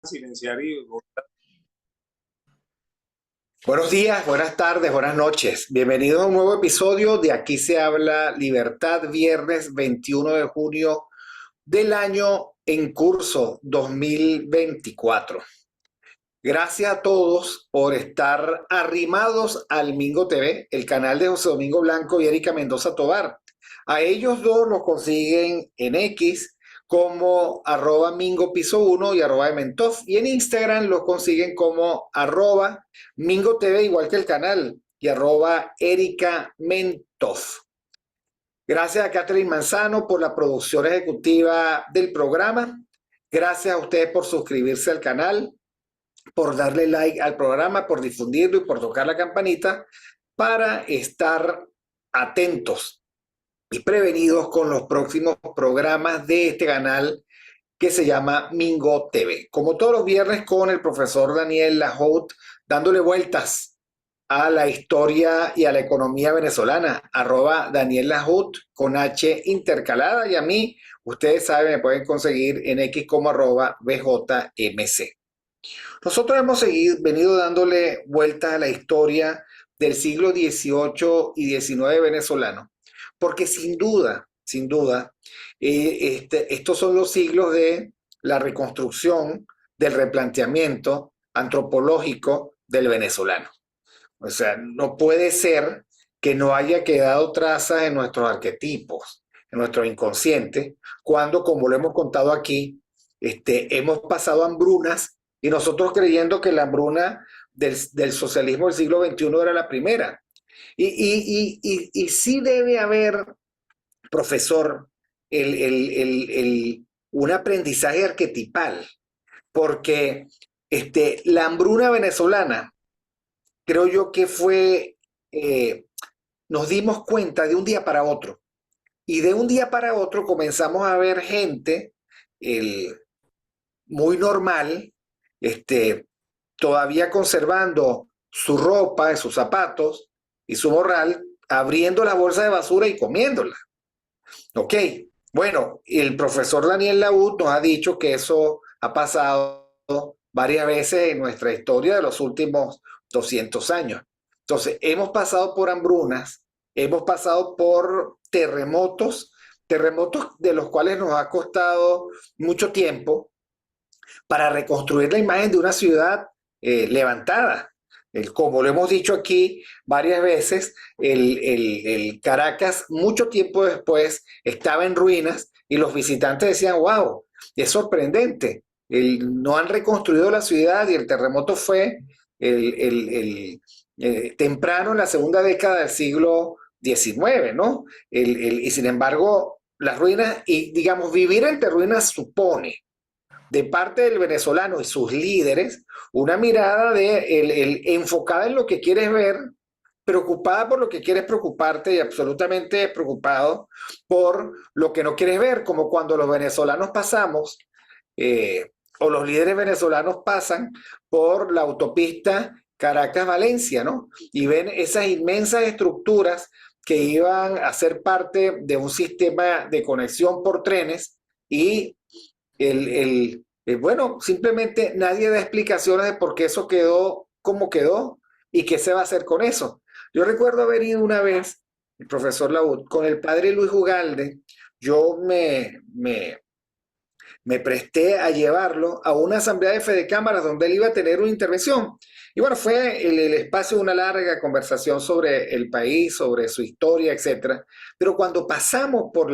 silenciar y... Buenos días, buenas tardes, buenas noches. Bienvenidos a un nuevo episodio de Aquí se habla Libertad, viernes 21 de junio del año en curso 2024. Gracias a todos por estar arrimados al Mingo TV, el canal de José Domingo Blanco y Erika Mendoza Tovar. A ellos dos los consiguen en X como @mingopiso1 y @mentov, y en Instagram los consiguen como @mingotv, igual que el canal, y @Erika Mentov. Gracias a Catherine Manzano por la producción ejecutiva del programa. Gracias a ustedes por suscribirse al canal, por darle like al programa, por difundirlo y por tocar la campanita para estar atentos y prevenidos con los próximos programas de este canal que se llama Mingo TV. Como todos los viernes con el profesor Daniel Lahoud, dándole vueltas a la historia y a la economía venezolana, @Daniel Lahoud con H intercalada, y a mí, ustedes saben, me pueden conseguir en X como @BJMC. Nosotros hemos venido dándole vueltas a la historia del siglo XVIII y XIX venezolano, porque sin duda, estos son los siglos de la reconstrucción, del replanteamiento antropológico del venezolano. O sea, no puede ser que no haya quedado trazas en nuestros arquetipos, en nuestro inconsciente, cuando, como lo hemos contado aquí, hemos pasado hambrunas y nosotros creyendo que la hambruna del socialismo del siglo XXI era la primera. Y sí debe haber, profesor, un aprendizaje arquetipal, porque la hambruna venezolana, creo yo que fue, nos dimos cuenta de un día para otro, y de un día para otro comenzamos a ver gente muy normal, todavía conservando su ropa, sus zapatos y su morral, abriendo la bolsa de basura y comiéndola. Ok, bueno, el profesor Daniel Lahoud nos ha dicho que eso ha pasado varias veces en nuestra historia de los últimos 200 años. Entonces, hemos pasado por hambrunas, hemos pasado por terremotos de los cuales nos ha costado mucho tiempo para reconstruir la imagen de una ciudad levantada. Como lo hemos dicho aquí varias veces, el Caracas mucho tiempo después estaba en ruinas y los visitantes decían, wow, es sorprendente, no han reconstruido la ciudad, y el terremoto fue temprano en la segunda década del siglo XIX, ¿no? Y sin embargo, las ruinas, y digamos, vivir entre ruinas supone de parte del venezolano y sus líderes una mirada enfocada en lo que quieres ver, preocupada por lo que quieres preocuparte y absolutamente preocupado por lo que no quieres ver, como cuando los venezolanos pasamos, o los líderes venezolanos pasan por la autopista Caracas-Valencia, ¿no? Y ven esas inmensas estructuras que iban a ser parte de un sistema de conexión por trenes, y bueno, simplemente nadie da explicaciones de por qué eso quedó como quedó y qué se va a hacer con eso. Yo recuerdo haber ido una vez, el profesor Lahoud, con el padre Luis Ugalde. Yo me presté a llevarlo a una asamblea de Fedecámaras donde él iba a tener una intervención. Y bueno, fue el espacio de una larga conversación sobre el país, sobre su historia, etcétera. Pero cuando pasamos por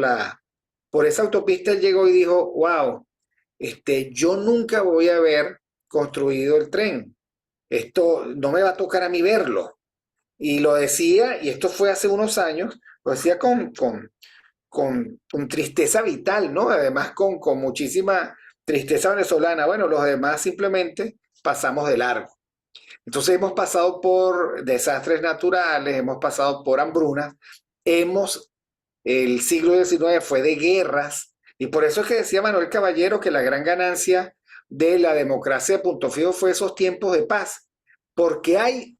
esa autopista, él llegó y dijo, wow, yo nunca voy a haber construido el tren. Esto no me va a tocar a mí verlo. Y lo decía, y esto fue hace unos años, lo decía con tristeza vital, ¿no? Además con muchísima tristeza venezolana. Bueno, los demás simplemente pasamos de largo. Entonces hemos pasado por desastres naturales, hemos pasado por hambrunas, el siglo XIX fue de guerras, y por eso es que decía Manuel Caballero que la gran ganancia de la democracia de Punto Fijo fue esos tiempos de paz, porque hay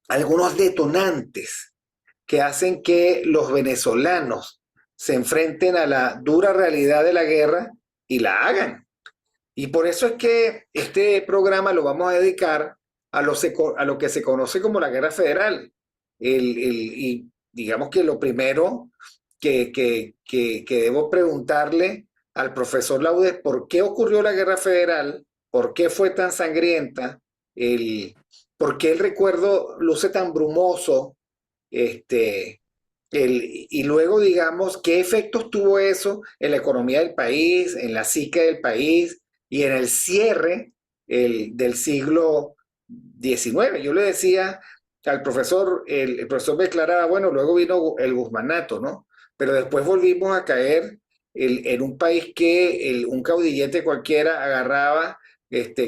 algunos detonantes que hacen que los venezolanos se enfrenten a la dura realidad de la guerra y la hagan. Y por eso es que este programa lo vamos a dedicar a lo que se conoce como la Guerra Federal. Y digamos que lo primero que debo preguntarle al profesor Laude es por qué ocurrió la Guerra Federal, por qué fue tan sangrienta, el, por qué el recuerdo luce tan brumoso, este, y luego, digamos, qué efectos tuvo eso en la economía del país, en la psique del país y en el cierre del siglo XIX. Yo le decía al profesor, el profesor me declaraba, bueno, luego vino el Guzmanato, ¿no? Pero después volvimos a caer en un país que un caudillete cualquiera agarraba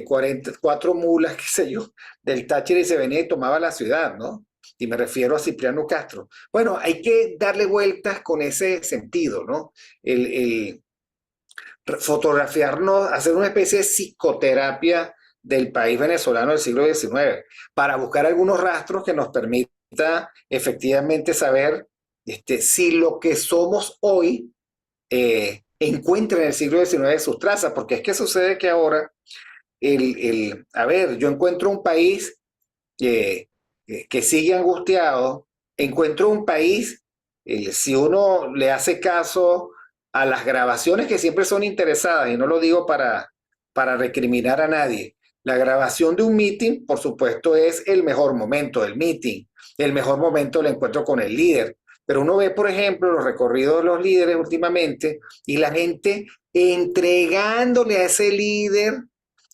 44 mulas, qué sé yo, del Táchira y se venía y tomaba la ciudad, ¿no? Y me refiero a Cipriano Castro. Bueno, hay que darle vueltas con ese sentido, ¿no? El fotografiarnos, hacer una especie de psicoterapia del país venezolano del siglo XIX, para buscar algunos rastros que nos permita efectivamente saber si lo que somos hoy encuentra en el siglo XIX sus trazas, porque es que sucede que ahora, a ver, yo encuentro un país que, que sigue angustiado, encuentro un país, si uno le hace caso a las grabaciones que siempre son interesadas, y no lo digo para recriminar a nadie, la grabación de un meeting, por supuesto, es el mejor momento del meeting, el mejor momento del encuentro con el líder. Pero uno ve, por ejemplo, los recorridos de los líderes últimamente y la gente entregándole a ese líder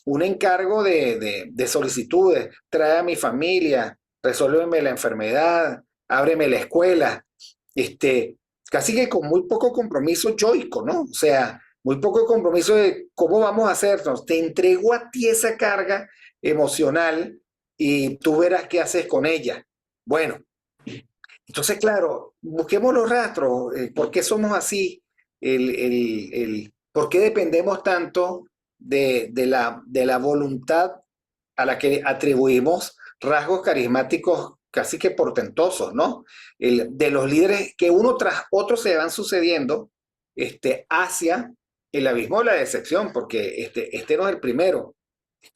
un encargo de solicitudes, trae a mi familia, resuélveme la enfermedad, ábreme la escuela, este, casi que con muy poco compromiso yoico, ¿no? O sea, muy poco compromiso de cómo vamos a hacernos. Te entrego a ti esa carga emocional y tú verás qué haces con ella. Bueno, entonces, claro, busquemos los rastros. ¿Por qué somos así? ¿Por qué dependemos tanto de la voluntad a la que atribuimos rasgos carismáticos casi que portentosos, ¿no? De los líderes que uno tras otro se van sucediendo hacia el abismo de la decepción, porque este no es el primero.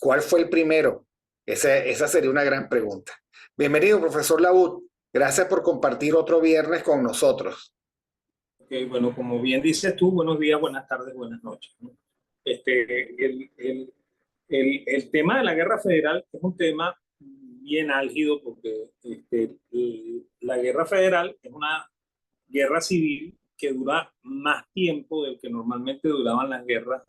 ¿Cuál fue el primero? Esa sería una gran pregunta. Bienvenido, profesor Laud. Gracias por compartir otro viernes con nosotros. Okay, bueno, como bien dices tú, buenos días, buenas tardes, buenas noches, ¿no? El tema de la guerra federal es un tema bien álgido porque la guerra federal es una guerra civil que dura más tiempo del que normalmente duraban las guerras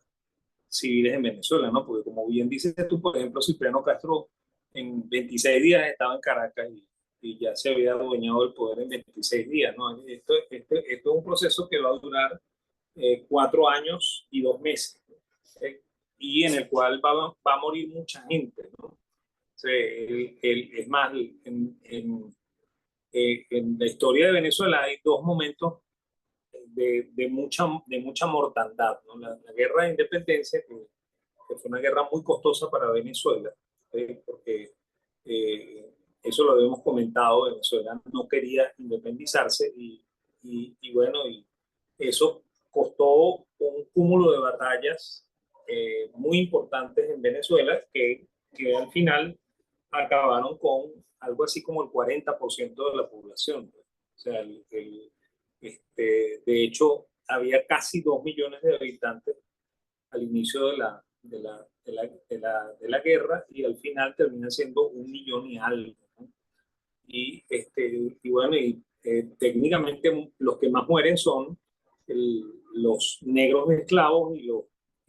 civiles en Venezuela, ¿no? Porque como bien dices tú, por ejemplo, Cipriano Castro en 26 días estaba en Caracas y ya se había adueñado del poder en 26 días, ¿no? Esto es un proceso que va a durar 4 años y 2 meses, ¿eh? Y en el cual va a morir mucha gente, ¿no? O sea, es más, en la historia de Venezuela hay dos momentos de mucha mortandad, ¿no? La guerra de independencia, que fue una guerra muy costosa para Venezuela, porque eso lo habíamos comentado, Venezuela no quería independizarse y bueno, y eso costó un cúmulo de batallas muy importantes en Venezuela que al final acabaron con algo así como el 40% de la población. O sea, de hecho, había casi 2 millones de habitantes al inicio de la guerra y al final termina siendo 1 millón y algo, ¿no? Y bueno, técnicamente los que más mueren son los negros esclavos y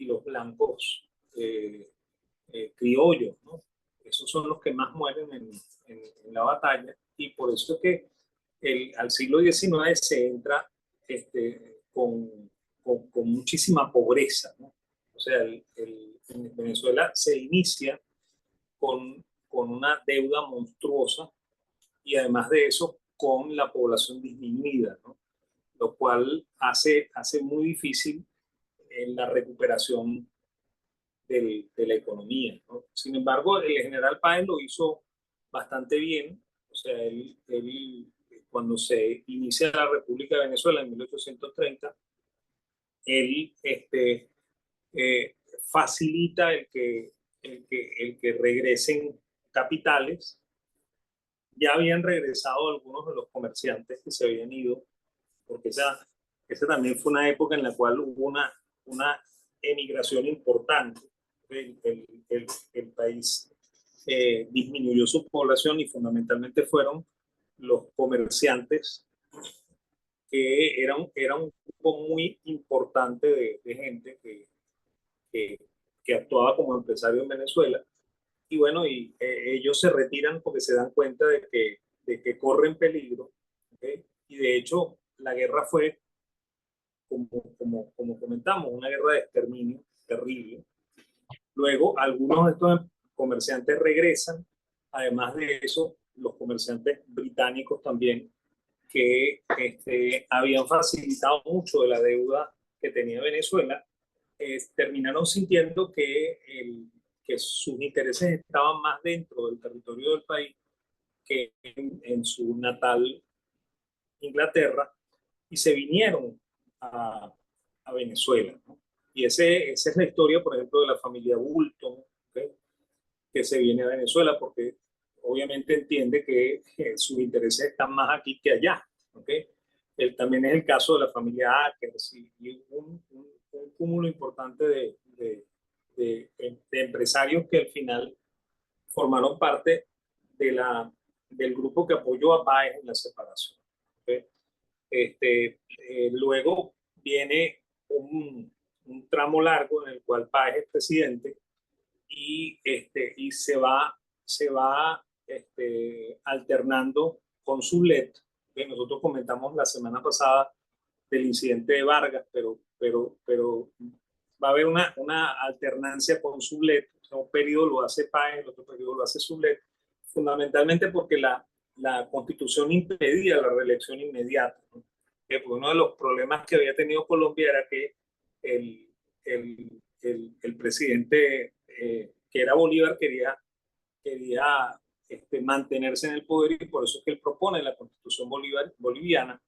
los blancos criollos, ¿no? Esos son los que más mueren en la batalla y por eso es que al siglo XIX se entra con muchísima pobreza, ¿no? O sea, en Venezuela se inicia con una deuda monstruosa y además de eso con la población disminuida, ¿no? Lo cual hace muy difícil la recuperación de la economía, ¿no? Sin embargo, el general Páez lo hizo bastante bien. O sea, cuando se inicia la República de Venezuela en 1830, él facilita el que regresen capitales. Ya habían regresado algunos de los comerciantes que se habían ido, porque esa también fue una época en la cual hubo una emigración importante. El país disminuyó su población y fundamentalmente fueron los comerciantes, que era un grupo muy importante de gente que, que actuaba como empresario en Venezuela. Y bueno, ellos se retiran porque se dan cuenta de que corren peligro. ¿Okay? Y de hecho, la guerra fue, como comentamos, una guerra de exterminio terrible. Luego, algunos de estos comerciantes regresan. Además de eso, los comerciantes británicos también, que habían facilitado mucho de la deuda que tenía Venezuela, terminaron sintiendo que sus intereses estaban más dentro del territorio del país que en su natal Inglaterra, y se vinieron a Venezuela, ¿no? Y esa es la historia, por ejemplo, de la familia Bulton, ¿okay? Que se viene a Venezuela porque obviamente entiende que sus intereses están más aquí que allá. ¿Okay? También es el caso de la familia Akers y un cúmulo importante de empresarios que al final formaron parte del grupo que apoyó a Páez en la separación. ¿Okay? Luego viene un tramo largo en el cual Páez es presidente y se va alternando con Zulet, que nosotros comentamos la semana pasada del incidente de Vargas, pero va a haber una alternancia con Zulet. O sea, un periodo lo hace Páez, el otro periodo lo hace Zulet, fundamentalmente porque la Constitución impedía la reelección inmediata, ¿no? Porque uno de los problemas que había tenido Colombia era que el, el presidente que era Bolívar quería mantenerse en el poder, y por eso es que él propone la Constitución boliviana,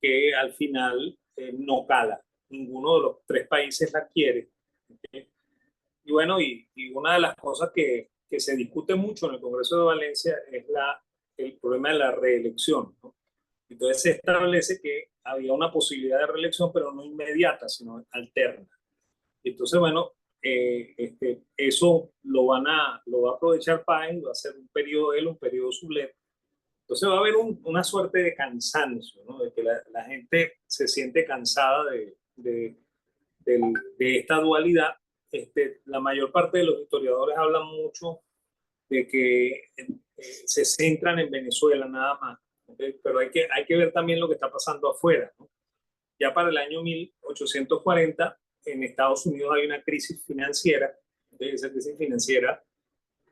que al final no cala. Ninguno de los tres países la quiere. ¿Okay? Y bueno, y una de las cosas que se discute mucho en el Congreso de Valencia es el problema de la reelección, ¿no? Entonces se establece que había una posibilidad de reelección, pero no inmediata, sino alterna. Entonces, bueno, eso lo va a aprovechar Páez, va a ser un periodo él, un periodo Zulet. Entonces va a haber una suerte de cansancio, ¿no? De que la gente se siente cansada de esta dualidad. La mayor parte de los historiadores hablan mucho de que se centran en Venezuela nada más, ¿okay? Pero hay que ver también lo que está pasando afuera, ¿no? Ya para el año 1840 en Estados Unidos hay una crisis financiera. Entonces esa crisis financiera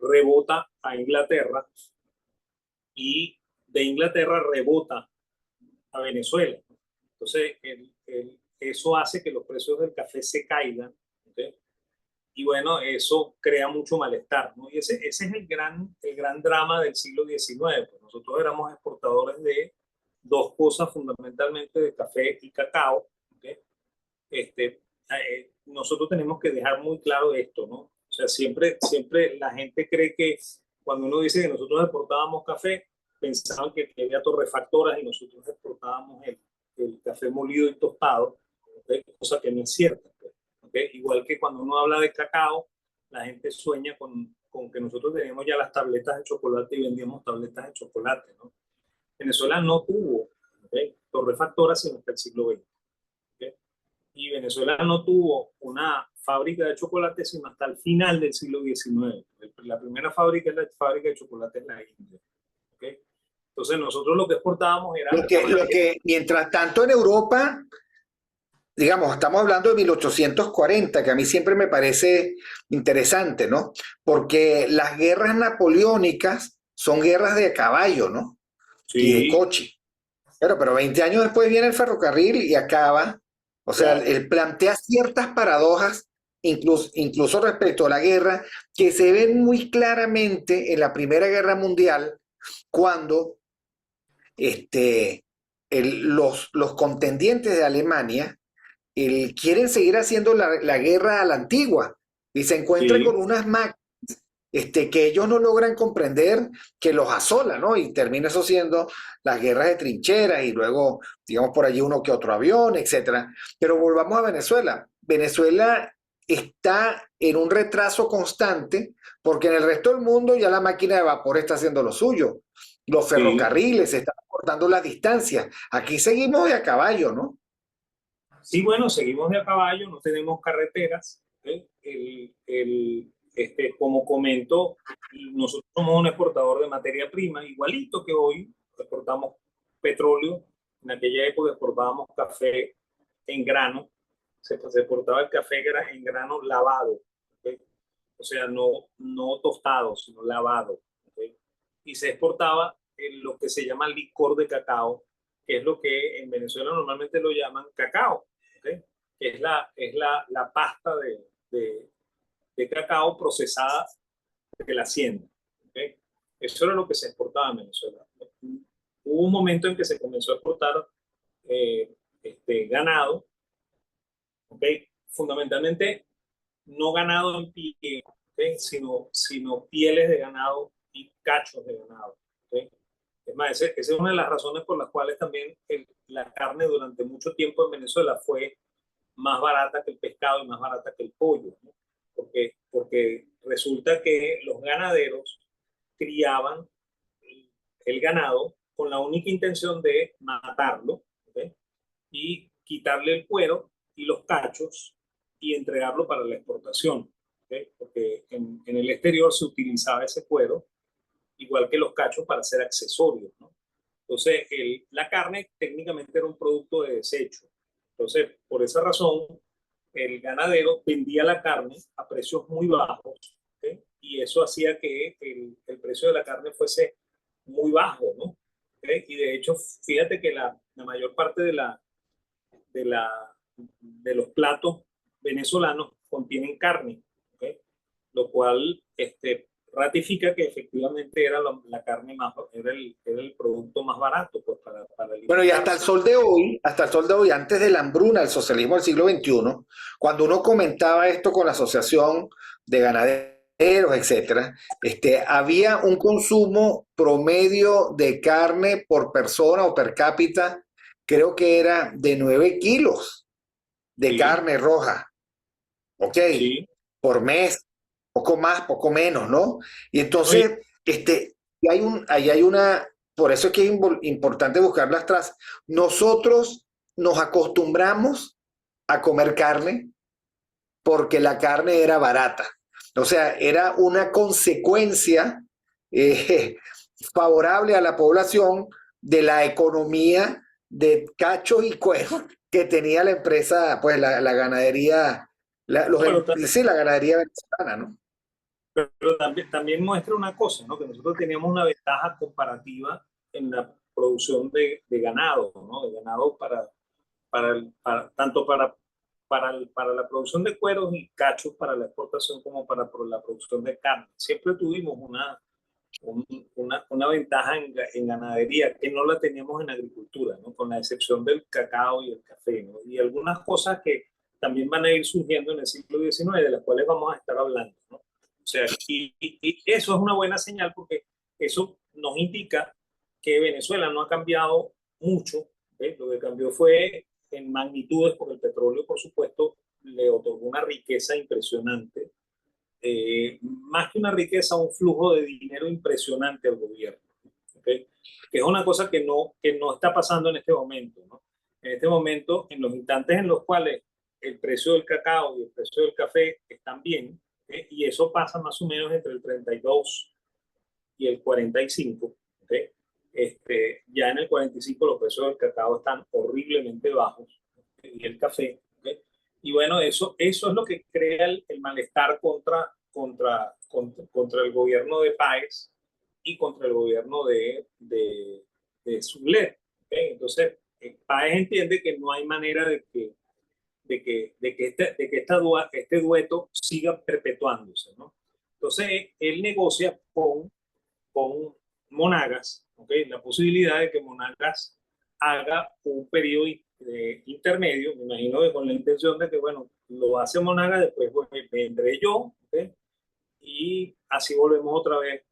rebota a Inglaterra y de Inglaterra rebota a Venezuela. Entonces eso hace que los precios del café se caigan, ¿okay? Y bueno, eso crea mucho malestar, ¿no? Y ese es el gran drama del siglo XIX. Pues nosotros éramos exportadores de dos cosas fundamentalmente, de café y cacao. ¿Okay? Nosotros tenemos que dejar muy claro esto, ¿no? O sea, siempre la gente cree que cuando uno dice que nosotros exportábamos café, pensaban que había torrefactoras y nosotros exportábamos el café molido y tostado, ¿okay? Cosa que no es cierta. ¿Okay? Igual que cuando uno habla de cacao, la gente sueña con que nosotros teníamos ya las tabletas de chocolate y vendíamos tabletas de chocolate, ¿no? Venezuela no tuvo, ¿okay?, torrefactoras sino hasta el siglo XX. ¿Okay? Y Venezuela no tuvo una fábrica de chocolate sino hasta el final del siglo XIX. La primera fábrica es la fábrica de chocolate en la India. ¿Okay? Entonces nosotros lo que exportábamos era... Lo que mientras tanto en Europa, digamos, estamos hablando de 1840, que a mí siempre me parece interesante, ¿no? Porque las guerras napoleónicas son guerras de caballo, ¿no? Sí. Y de coche. Pero 20 años después viene el ferrocarril y acaba. O sea, Claro. él plantea ciertas paradojas, incluso respecto a la guerra, que se ven muy claramente en la Primera Guerra Mundial, cuando los contendientes de Alemania quieren seguir haciendo la guerra a la antigua y se encuentran con Sí, unas máquinas que ellos no logran comprender, que los asola, ¿no? Y termina eso siendo las guerras de trincheras y luego, digamos, por allí uno que otro avión, etcétera. Pero volvamos a Venezuela. Venezuela está en un retraso constante porque en el resto del mundo ya la máquina de vapor está haciendo lo suyo. Los sí. ferrocarriles están cortando las distancias. Aquí seguimos de a caballo, ¿no? Sí, bueno, seguimos de a caballo, no tenemos carreteras. ¿Eh? Como comento, nosotros somos un exportador de materia prima, igualito que hoy exportamos petróleo. En aquella época exportábamos café en grano, se exportaba el café en grano lavado, ¿ok? O sea, no tostado, sino lavado, ¿ok? Y se exportaba lo que se llama licor de cacao, que es lo que en Venezuela normalmente lo llaman cacao, ¿ok? Que la pasta de cacao procesada de la hacienda, ¿ok? Eso era lo que se exportaba en Venezuela. Hubo un momento en que se comenzó a exportar ganado, ¿ok? Fundamentalmente no ganado en pie, ¿okay? Sino pieles de ganado y cachos de ganado. ¿Okay? Es más, esa es una de las razones por las cuales también la carne durante mucho tiempo en Venezuela fue más barata que el pescado y más barata que el pollo, ¿no? Porque resulta que los ganaderos criaban el ganado con la única intención de matarlo, ¿okay? Y quitarle el cuero y los cachos y entregarlo para la exportación, ¿okay? Porque en el exterior se utilizaba ese cuero, igual que los cachos, para hacer accesorios, ¿no? Entonces, la carne técnicamente era un producto de desecho. Entonces, por esa razón, el ganadero vendía la carne a precios muy bajos, ¿okay? Y eso hacía que el precio de la carne fuese muy bajo, ¿no? ¿Okay? Y de hecho, fíjate que la mayor parte de, la, de los platos venezolanos contienen carne, ¿okay? Lo cual ratifica que efectivamente era la carne más, era el producto más barato pues, para Bueno, y hasta el alimentarse. sol de hoy, hasta el sol de hoy, antes de la hambruna, el socialismo del siglo XXI, cuando uno comentaba esto con la Asociación de Ganaderos, etcétera, había un consumo promedio de carne por persona o per cápita, creo que era de 9 kilos de Sí, carne roja, ¿ok? sí. Por mes, poco más, poco menos, ¿no? Y Oye, entonces, ahí hay una, por eso es que es importante buscarlas atrás. Nosotros nos acostumbramos a comer carne porque la carne era barata. O sea, era una consecuencia eh, favorable a la población de la economía de cachos y cueros que tenía la empresa, pues la ganadería, pero, sí, la ganadería venezolana, ¿no? pero también muestra una cosa, ¿no? Que nosotros teníamos una ventaja comparativa en la producción de ganado, ¿no? De ganado tanto para la producción de cueros y cachos para la exportación como para la producción de carne. Siempre tuvimos una ventaja en ganadería que no la teníamos en agricultura, ¿no? Con la excepción del cacao y el café, ¿no? Y algunas cosas que también van a ir surgiendo en el siglo XIX, de las cuales vamos a estar hablando, ¿no? O sea, y eso es una buena señal porque eso nos indica que Venezuela no ha cambiado mucho, ¿eh? Lo que cambió fue en magnitudes, porque el petróleo, por supuesto, le otorgó una riqueza impresionante, más que una riqueza, un flujo de dinero impresionante al gobierno, ¿okay? Que es una cosa que no está pasando en este momento, ¿no? En este momento, en los instantes en los cuales el precio del cacao y el precio del café están bien, ¿okay? Y eso pasa más o menos entre el 32 y el 45, ¿okay? Ya en el 45 los precios del cacao están horriblemente bajos, ¿okay? Y el café, ¿okay? Y bueno, eso es lo que crea el malestar contra el gobierno de Páez y contra el gobierno de Sulet, ¿okay? Entonces, Páez entiende que no hay manera este dueto siga perpetuándose, ¿no? Entonces, él negocia con Monagas, ¿okay? La posibilidad de que Monagas haga un periodo intermedio, me imagino que con la intención de que, bueno, lo hace Monagas, después bueno, vendré yo, ¿okay? Y así volvemos otra vez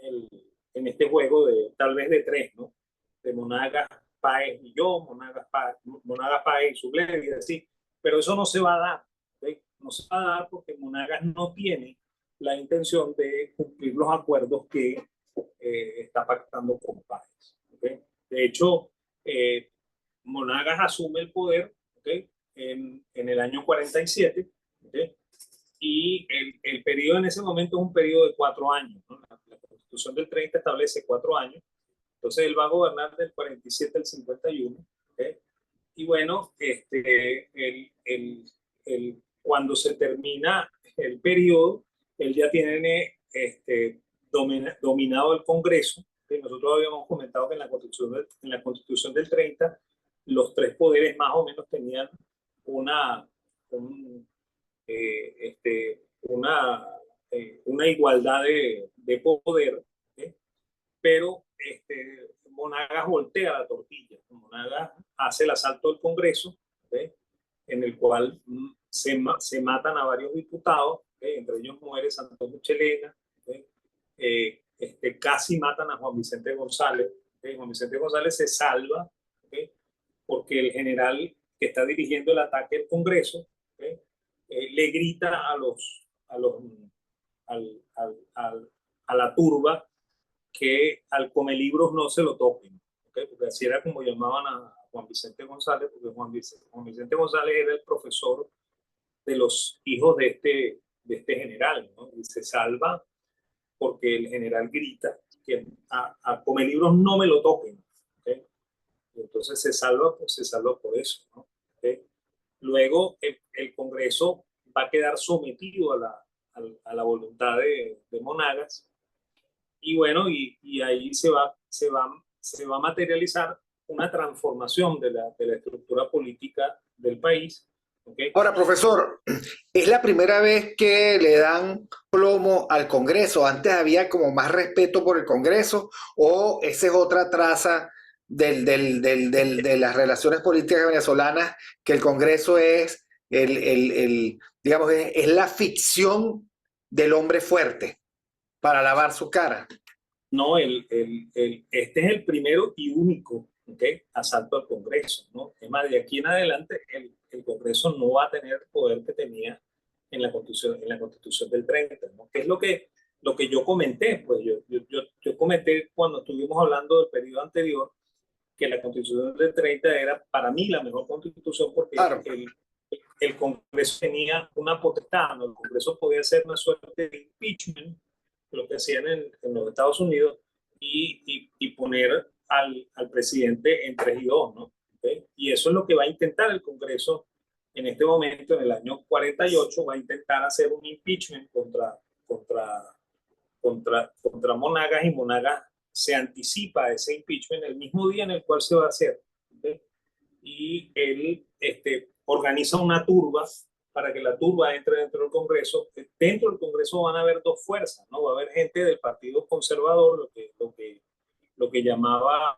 el, en este juego de tal vez de tres, ¿no? De Monagas, Páez y yo, Monagas, Páez y Sublet y así. Pero eso no se va a dar, ¿okay? No se va a dar porque Monagas no tiene la intención de cumplir los acuerdos que está pactando con Páez, ¿okay? De hecho, Monagas asume el poder, ¿okay? En el año 47, ¿okay? Y el periodo en ese momento es un periodo de 4 años, ¿no? La Constitución del 30 establece 4 años, entonces él va a gobernar del 47 al 51, ¿okay? Y bueno, cuando se termina el periodo, él ya tiene dominado el Congreso, ¿okay? Nosotros habíamos comentado que en la Constitución del 30 los tres poderes más o menos tenían una, un, una igualdad de poder, ¿eh? Pero Monagas voltea la tortilla. Monagas hace el asalto del Congreso, ¿eh? En el cual se matan a varios diputados, entre ellos muere Santos Michelena, casi matan a Juan Vicente González. Juan Vicente González se salva, porque el general que está dirigiendo el ataque al Congreso le grita a la turba que al Comelibros no se lo toquen, ¿okay? Porque así era como llamaban a Juan Vicente González, porque Juan Vicente González era el profesor de los hijos de este general, ¿no? Y se salva porque el general grita que a Comelibros no me lo toquen, ¿okay? Y entonces se salva por eso, ¿no? ¿Okay? Luego el Congreso va a quedar sometido a la voluntad de Monagas, y bueno, y ahí se va a materializar una transformación de la estructura política del país, ¿okay? Ahora, profesor, ¿es la primera vez que le dan plomo al Congreso? ¿Antes había como más respeto por el Congreso o esa es otra traza de las relaciones políticas venezolanas, que el Congreso es digamos, es la ficción del hombre fuerte para lavar su cara? No, este es el primero y único, ¿okay? Asalto al Congreso, ¿no? Es más, de aquí en adelante el Congreso no va a tener el poder que tenía en la Constitución del 30, ¿no? Que es lo que yo comenté, pues yo comenté cuando estuvimos hablando del periodo anterior, que la Constitución del 30 era para mí la mejor Constitución porque Claro. el Congreso tenía una potestad, ¿no? El Congreso podía hacer una suerte de impeachment, lo que hacían en los Estados Unidos, y poner al presidente en 3 y 2, ¿no? ¿Okay? Y eso es lo que va a intentar el Congreso en este momento, en el año 48, va a intentar hacer un impeachment contra Monagas, y Monagas se anticipa a ese impeachment el mismo día en el cual se va a hacer, ¿okay? Y él organiza una turba para que la turba entre dentro del Congreso. Dentro del Congreso van a haber dos fuerzas, ¿no? Va a haber gente del Partido Conservador, lo que llamaba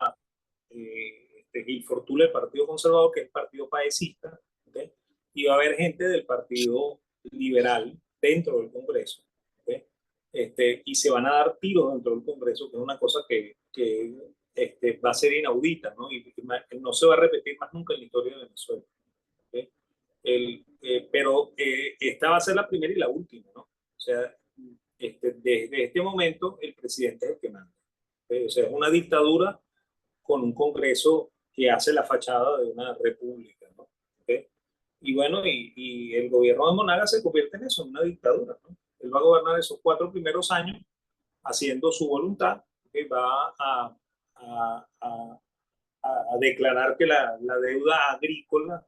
Gil Fortuna el Partido Conservador, que es el Partido Paecista, ¿okay? Y va a haber gente del Partido Liberal dentro del Congreso, ¿okay? Y se van a dar tiros dentro del Congreso, que es una cosa que va a ser inaudita, ¿no? Y no se va a repetir más nunca en la historia de Venezuela, ¿okay? Pero esta va a ser la primera y la última, ¿no? O sea, desde este momento el presidente es el que manda, ¿okay? O sea, es una dictadura con un Congreso que hace la fachada de una república, ¿no? ¿Okay? Y bueno, y el gobierno de Monagas se convierte en eso, en una dictadura, ¿no? Él va a gobernar esos 4 primeros años haciendo su voluntad, que va a declarar que la deuda agrícola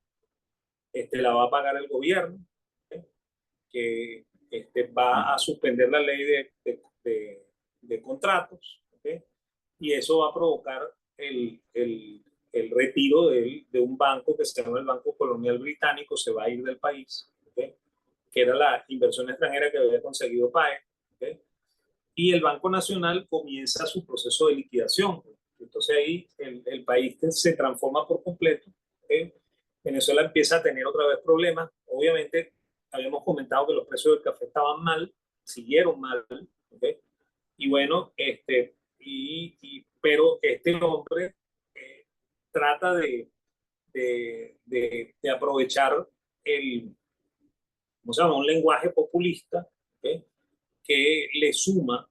la va a pagar el gobierno, ¿okay? Que va a suspender la ley de contratos, ¿okay? Y eso va a provocar el retiro de un banco que se llama el Banco Colonial Británico, se va a ir del país, ¿okay? Que era la inversión extranjera que había conseguido PAE, ¿okay? Y el Banco Nacional comienza su proceso de liquidación. Entonces ahí el país se transforma por completo, ¿okay? Venezuela empieza a tener otra vez problemas. Obviamente, habíamos comentado que los precios del café estaban mal, siguieron mal, ¿okay? Y bueno, pero este hombre trata de aprovechar el, ¿cómo se llama? Un lenguaje populista, ¿okay? Que le suma,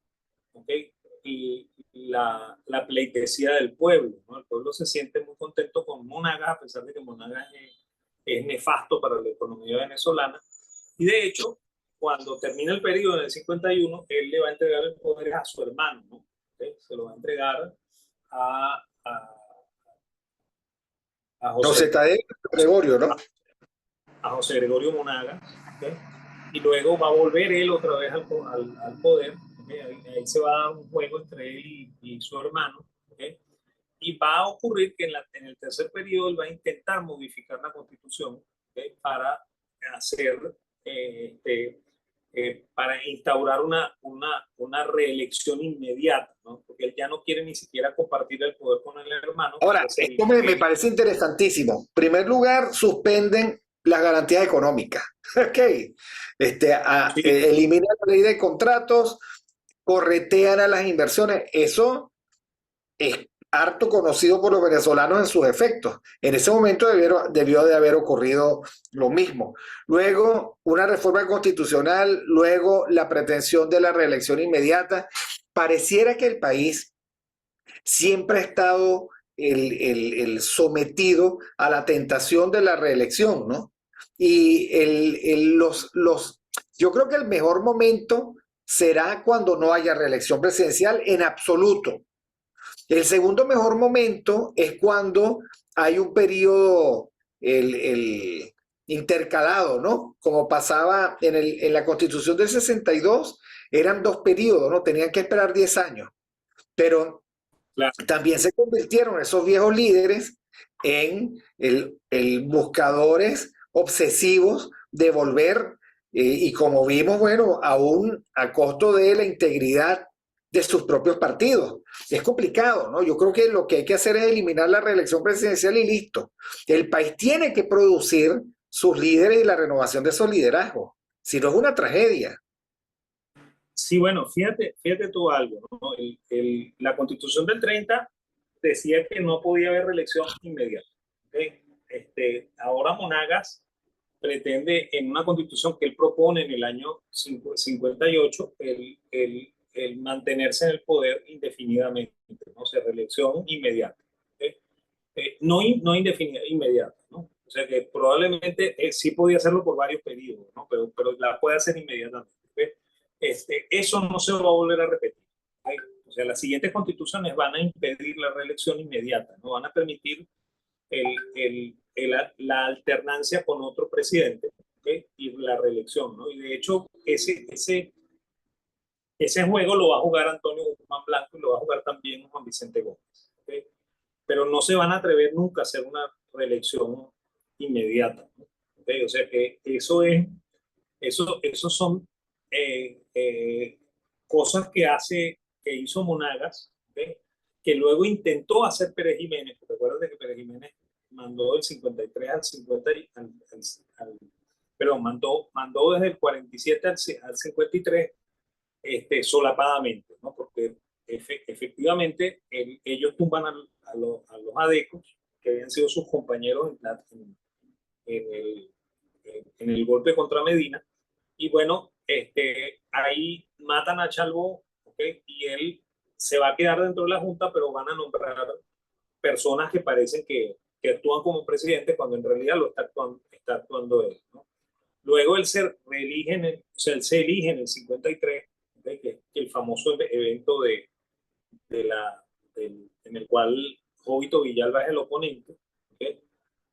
¿okay? Y la pleitesía del pueblo, ¿no? El pueblo se siente muy contento con Monagas, a pesar de que Monagas es nefasto para la economía venezolana. Y de hecho, cuando termina el periodo en el 51, él le va a entregar el poder a su hermano, ¿no? ¿Okay? Se lo va a entregar a, a, a José José, Tadeo Gregorio, ¿no? a José Gregorio Monagas, ¿okay? Y luego va a volver él otra vez al poder, ¿okay? Ahí se va a dar un juego entre él y su hermano, ¿okay? Y va a ocurrir que en el tercer periodo él va a intentar modificar la constitución, ¿okay? Para hacer, para instaurar una reelección inmediata, ¿no? Porque él ya no quiere ni siquiera compartir el poder con el hermano, Ahora, quiere esto seguir. me parece interesantísimo. En primer lugar, suspenden las garantías económicas. Ok. Sí, Eliminan la ley de contratos, corretean a las inversiones. Eso es harto conocido por los venezolanos en sus efectos. En ese momento debió de haber ocurrido lo mismo. Luego, una reforma constitucional, luego la pretensión de la reelección inmediata. Pareciera que el país siempre ha estado el sometido a la tentación de la reelección, ¿no? Y yo creo que el mejor momento será cuando no haya reelección presidencial en absoluto. El segundo mejor momento es cuando hay un periodo intercalado, ¿no? Como pasaba en la Constitución del 62, eran dos periodos, ¿no? Tenían que esperar 10 años. Pero claro. también se convirtieron esos viejos líderes en el buscadores obsesivos de volver, y como vimos, bueno, aún a costo de la integridad de sus propios partidos. Es complicado, ¿no? Yo creo que lo que hay que hacer es eliminar la reelección presidencial y listo. El país tiene que producir sus líderes y la renovación de esos liderazgos. Si no, es una tragedia. Sí, bueno, fíjate tú algo, ¿no? La Constitución del 30 decía que no podía haber reelección inmediata. ¿Okay? Ahora Monagas pretende, en una constitución que él propone en el año 58, el mantenerse en el poder indefinidamente, ¿no? O sea, reelección inmediata. ¿Okay? No indefinida, inmediata, ¿no? O sea que probablemente sí podía hacerlo por varios periodos, ¿no? Pero la puede hacer inmediatamente. ¿Okay? Eso no se va a volver a repetir. ¿Okay? O sea, las siguientes constituciones van a impedir la reelección inmediata, no van a permitir la alternancia con otro presidente, ¿okay? Y la reelección, ¿no? Y de hecho, ese juego lo va a jugar Antonio Guzmán Blanco y lo va a jugar también Juan Vicente Gómez, ¿okay? Pero no se van a atrever nunca a hacer una reelección inmediata, ¿no? ¿Okay? O sea que eso son eh, eh, cosas que hizo Monagas, ¿okay? Que luego intentó hacer Pérez Jiménez. Recuerda que Pérez Jiménez mandó del 53 al 50, perdón, mandó desde el 47 al 53, solapadamente, ¿no? Porque efectivamente ellos tumban a los adecos, que habían sido sus compañeros en el, en el golpe contra Medina, y bueno, ahí matan a Chalbo, ¿okay? Y él se va a quedar dentro de la Junta, pero van a nombrar personas que parecen que actúan como presidente cuando en realidad está actuando él, ¿no? Luego él se reelige o sea, él se elige en el 53, ¿okay? Que es el famoso evento de en el cual Jovito Villalba es el oponente, ¿okay?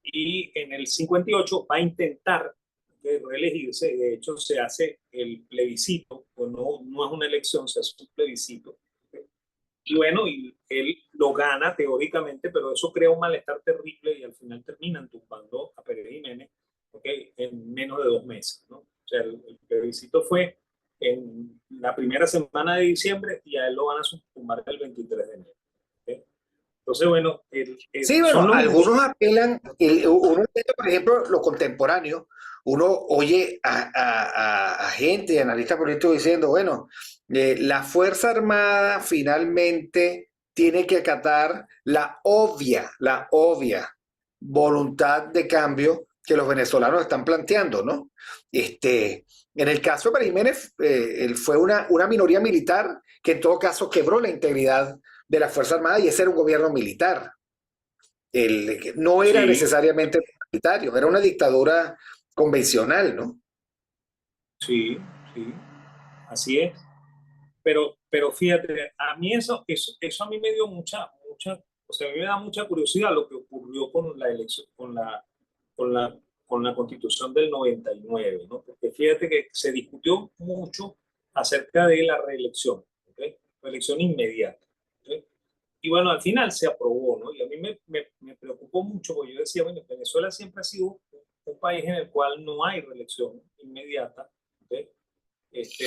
Y en el 58 va a intentar reelegirse. De hecho, se hace el plebiscito, pues no es una elección, se hace un plebiscito. ¿Okay? Y bueno, y él lo gana teóricamente, pero eso crea un malestar terrible y al final terminan tumbando a Pérez Jiménez, ¿okay? En menos de 2 meses, ¿no? O sea, el plebiscito fue en la primera semana de diciembre y a él lo van a tumbar el 23 de enero. ¿Okay? Entonces, bueno, Sí, son bueno, los algunos apelan, uno entiende, por ejemplo, lo contemporáneo, uno oye a gente, analistas políticos diciendo, bueno, la Fuerza Armada finalmente tiene que acatar la obvia voluntad de cambio que los venezolanos están planteando, ¿no? En el caso de Pérez Jiménez, él fue una minoría militar que en todo caso quebró la integridad de la Fuerza Armada y ese era un gobierno militar. No era Sí, necesariamente totalitario, era una dictadura convencional, ¿no? sí, sí, así es. Pero fíjate, a mí eso a mí me dio o sea, a mí me da mucha curiosidad lo que ocurrió con la elección, con la, con la Constitución del 99, ¿no? Porque fíjate que se discutió mucho acerca de la reelección, ¿ok? Reelección inmediata, ¿ok? Y bueno, al final se aprobó, ¿no? Y a mí me preocupó mucho porque yo decía, bueno, Venezuela siempre ha sido un país en el cual no hay reelección inmediata, ¿ok?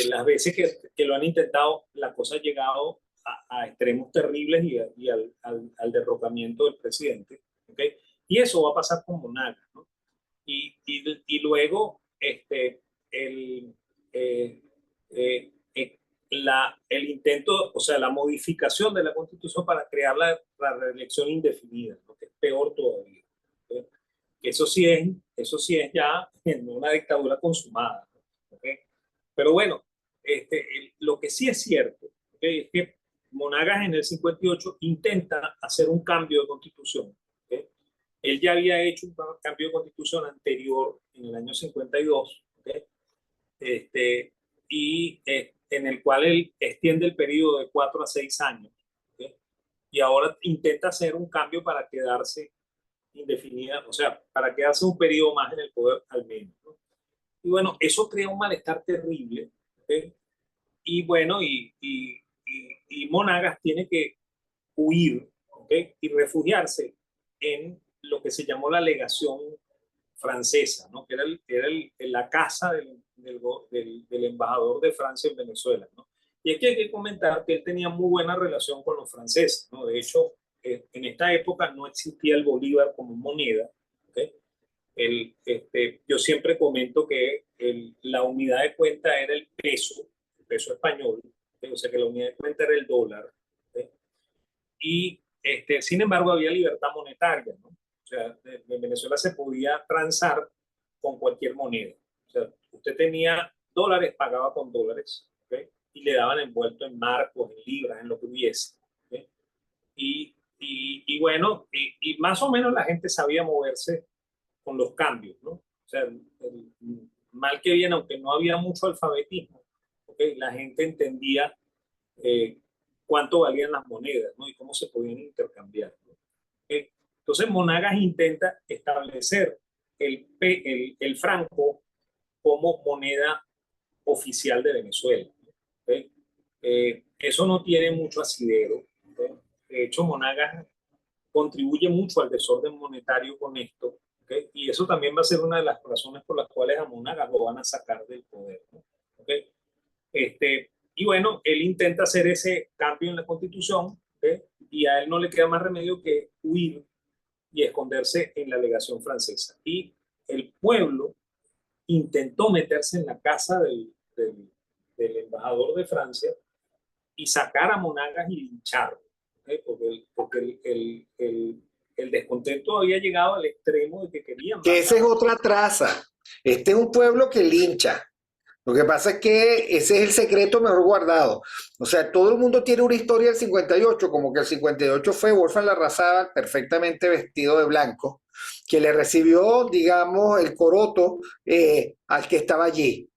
Las veces que lo han intentado, la cosa ha llegado a extremos terribles y al derrocamiento del presidente, ¿ok? Y eso va a pasar con Monagas, ¿no? Y luego el, eh, el intento, o sea, la modificación de la Constitución para crear la reelección indefinida, ¿no? Que es peor todavía. ¿Ok? Eso sí es ya en una dictadura consumada, ¿no? ¿Ok? Pero bueno, lo que sí es cierto, ¿okay? Es que Monagas en el 58 intenta hacer un cambio de constitución. ¿Okay? Él ya había hecho un cambio de constitución anterior en el año 52, ¿okay? En el cual él extiende el periodo de 4 a 6 años. ¿Okay? Y ahora intenta hacer un cambio para quedarse indefinida, o sea, para quedarse un periodo más en el poder al menos, ¿no? Y bueno, eso crea un malestar terrible. ¿Okay? Y bueno, y Monagas tiene que huir, ¿okay? Y refugiarse en lo que se llamó la legación francesa, ¿no? Que la casa del embajador de Francia en Venezuela, ¿no? Y es que hay que comentar que él tenía muy buena relación con los franceses, ¿no? De hecho, en esta época no existía el bolívar como moneda, ¿okay? Yo siempre comento que la unidad de cuenta era el peso español, ¿okay? O sea que la unidad de cuenta era el dólar, ¿okay? Y sin embargo había libertad monetaria, ¿no? O sea, en Venezuela se podía transar con cualquier moneda. O sea, usted tenía dólares, pagaba con dólares, ¿okay? Y le daban envuelto en marcos, en libras, en lo que hubiese. ¿Okay? Y bueno, y más o menos la gente sabía moverse con los cambios, ¿no? O sea, mal que bien, aunque no había mucho alfabetismo, ¿okay? La gente entendía eh, cuánto valían las monedas, ¿no? Y cómo se podían intercambiar, ¿no? ¿Okay? Entonces Monagas intenta establecer el franco como moneda oficial de Venezuela, ¿okay? Eso no tiene mucho asidero, ¿okay? De hecho, Monagas contribuye mucho al desorden monetario con esto, ¿okay? Y eso también va a ser una de las razones por las cuales a Monagas lo van a sacar del poder, ¿no? ¿Okay? Y bueno, él intenta hacer ese cambio en la constitución, ¿okay? Y a él no le queda más remedio que huir y esconderse en la legación francesa. Y el pueblo intentó meterse en la casa del embajador de Francia y sacar a Monagas y lincharlo, ¿eh? Porque el descontento había llegado al extremo de que querían Que esa matar. es otra traza. Este es un pueblo que lincha. Lo que pasa es que ese es el secreto mejor guardado. O sea, todo el mundo tiene una historia del 58, como que el 58 fue Wolfgang Larrazábal perfectamente vestido de blanco, que le recibió, digamos, el coroto al que estaba allí.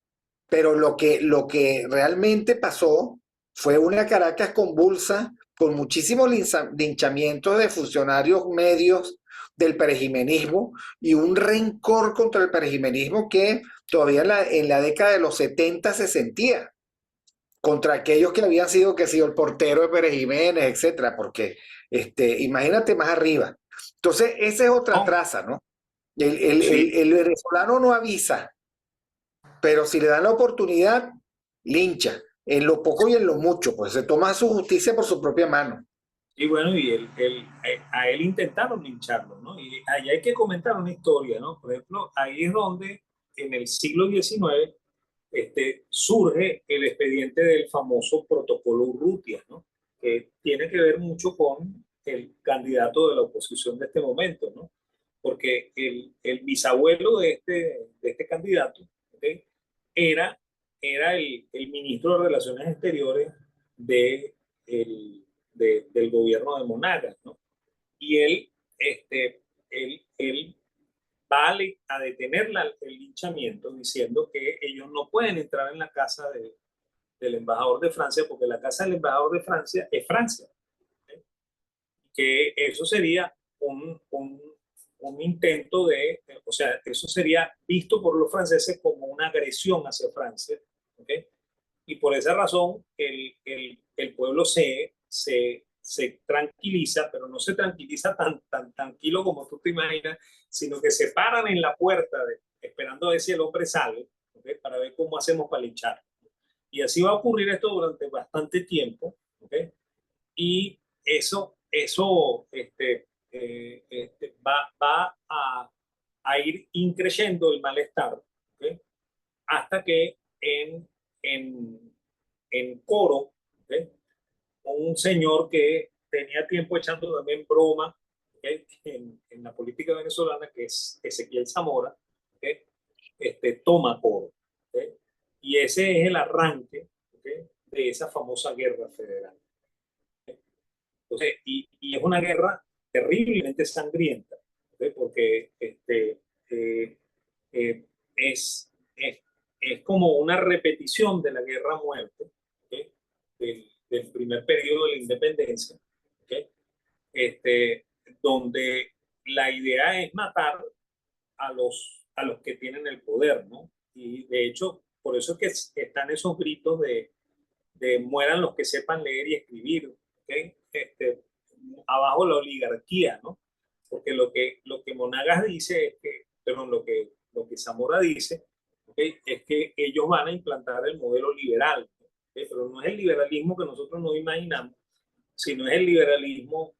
Pero lo que realmente pasó fue una Caracas convulsa, con muchísimos linchamientos de funcionarios medios del perejimenismo y un rencor contra el perejimenismo que todavía en la década de los 70 se sentía contra aquellos que habían sido, que sido el portero de Pérez Jiménez, etcétera, porque imagínate más arriba. Entonces, esa es otra No, traza, ¿no? El sí, venezolano no avisa, pero si le dan la oportunidad, lincha, en lo poco y en lo mucho, pues se toma su justicia por su propia mano. Y bueno, a él intentaron lincharlo, ¿no? Y ahí hay que comentar una historia, ¿no? Por ejemplo, ahí es donde en el siglo XIX surge el expediente del famoso protocolo Urrutia, ¿no? Que tiene que ver mucho con el candidato de la oposición de este momento, ¿no? Porque el bisabuelo de este candidato, ¿okay? era, era el ministro de Relaciones Exteriores de, del gobierno de Monagas, ¿no? Y él va a detener el linchamiento diciendo que ellos no pueden entrar en la casa del embajador de Francia porque la casa del embajador de Francia es Francia. ¿Eh? Que eso sería un intento o sea, eso sería visto por los franceses como una agresión hacia Francia. ¿Okay? Y por esa razón el pueblo se tranquiliza, pero no se tranquiliza tan tranquilo como tú te imaginas, sino que se paran en la puerta esperando a ver si el hombre sale, ¿okay? Para ver cómo hacemos para linchar. Y así va a ocurrir esto durante bastante tiempo, ¿okay? Y eso va a ir increciendo el malestar, ¿okay? Hasta que en, en Coro, ¿okay? Un señor que tenía tiempo echando también broma, ¿okay? En la política venezolana, que es Ezequiel Zamora, ¿okay? Toma Coro. ¿Okay? Y ese es el arranque, ¿okay? De esa famosa guerra federal. Entonces, y es una guerra terriblemente sangrienta, ¿okay? Porque eh, eh, es, es, es, como una repetición de la guerra a muerte, ¿okay? Del primer periodo de la independencia, ¿okay? este, donde la idea es matar a los que tienen el poder, ¿no? Y de hecho, por eso es que están esos gritos de mueran los que sepan leer y escribir, ¿okay? Abajo la oligarquía, ¿no? Porque lo que Monagas dice es que, perdón, lo que Zamora dice, ¿okay? Es que ellos van a implantar el modelo liberal, ¿okay? Pero no es el liberalismo que nosotros nos imaginamos, sino es el liberalismo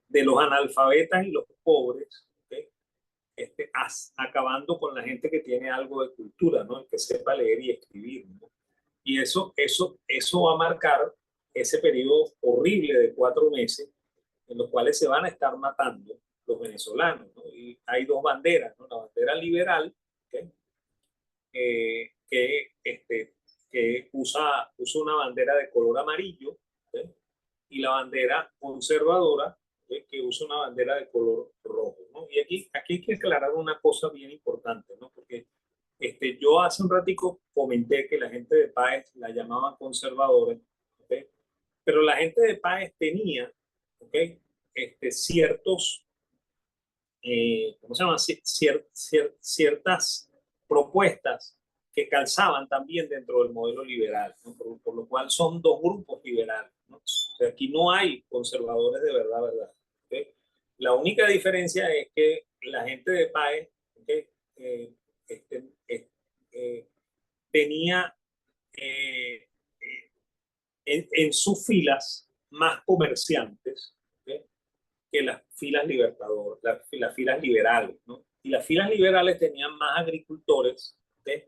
de los analfabetas y los pobres, ¿okay? Acabando con la gente que tiene algo de cultura, ¿no? El que sepa leer y escribir, ¿no? Y eso va a marcar ese periodo horrible de 4 meses en los cuales se van a estar matando los venezolanos, ¿no? Y hay dos banderas, ¿no? La bandera liberal, ¿okay? Que usa una bandera de color amarillo, ¿okay? Y la bandera conservadora, ¿okay? Que usa una bandera de color rojo, ¿no? Y aquí hay que aclarar una cosa bien importante, ¿no? Porque yo hace un ratico comenté que la gente de Páez la llamaban conservadores, ¿okay? Pero la gente de Páez tenía, ¿okay? Ciertos ¿cómo se llama? Ciertas propuestas que calzaban también dentro del modelo liberal, ¿no? Por lo cual son dos grupos liberales, ¿no? O sea, aquí no hay conservadores de verdad, verdad. ¿Okay? La única diferencia es que la gente de PAE, ¿okay? este, eh, eh, tenía eh, en sus filas más comerciantes, ¿okay? Que las filas libertadoras, las filas liberales, ¿no? Y las filas liberales tenían más agricultores, ¿okay?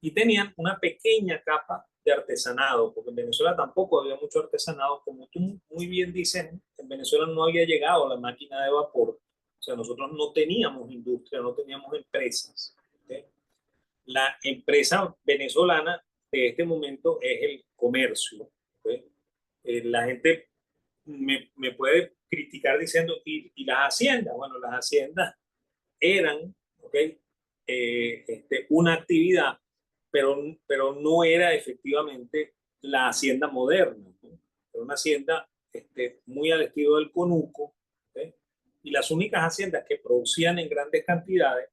Y tenían una pequeña capa de artesanado, porque en Venezuela tampoco había mucho artesanado, como tú muy bien dices, en Venezuela no había llegado la máquina de vapor, o sea, nosotros no teníamos industria, no teníamos empresas, ¿okay? La empresa venezolana de este momento es el comercio, ¿okay? La gente me puede criticar diciendo, y las haciendas? Bueno, las haciendas eran, ¿ok? Una actividad, pero no era efectivamente la hacienda moderna, ¿no? Era una hacienda muy al estilo del conuco, ¿ok? Y las únicas haciendas que producían en grandes cantidades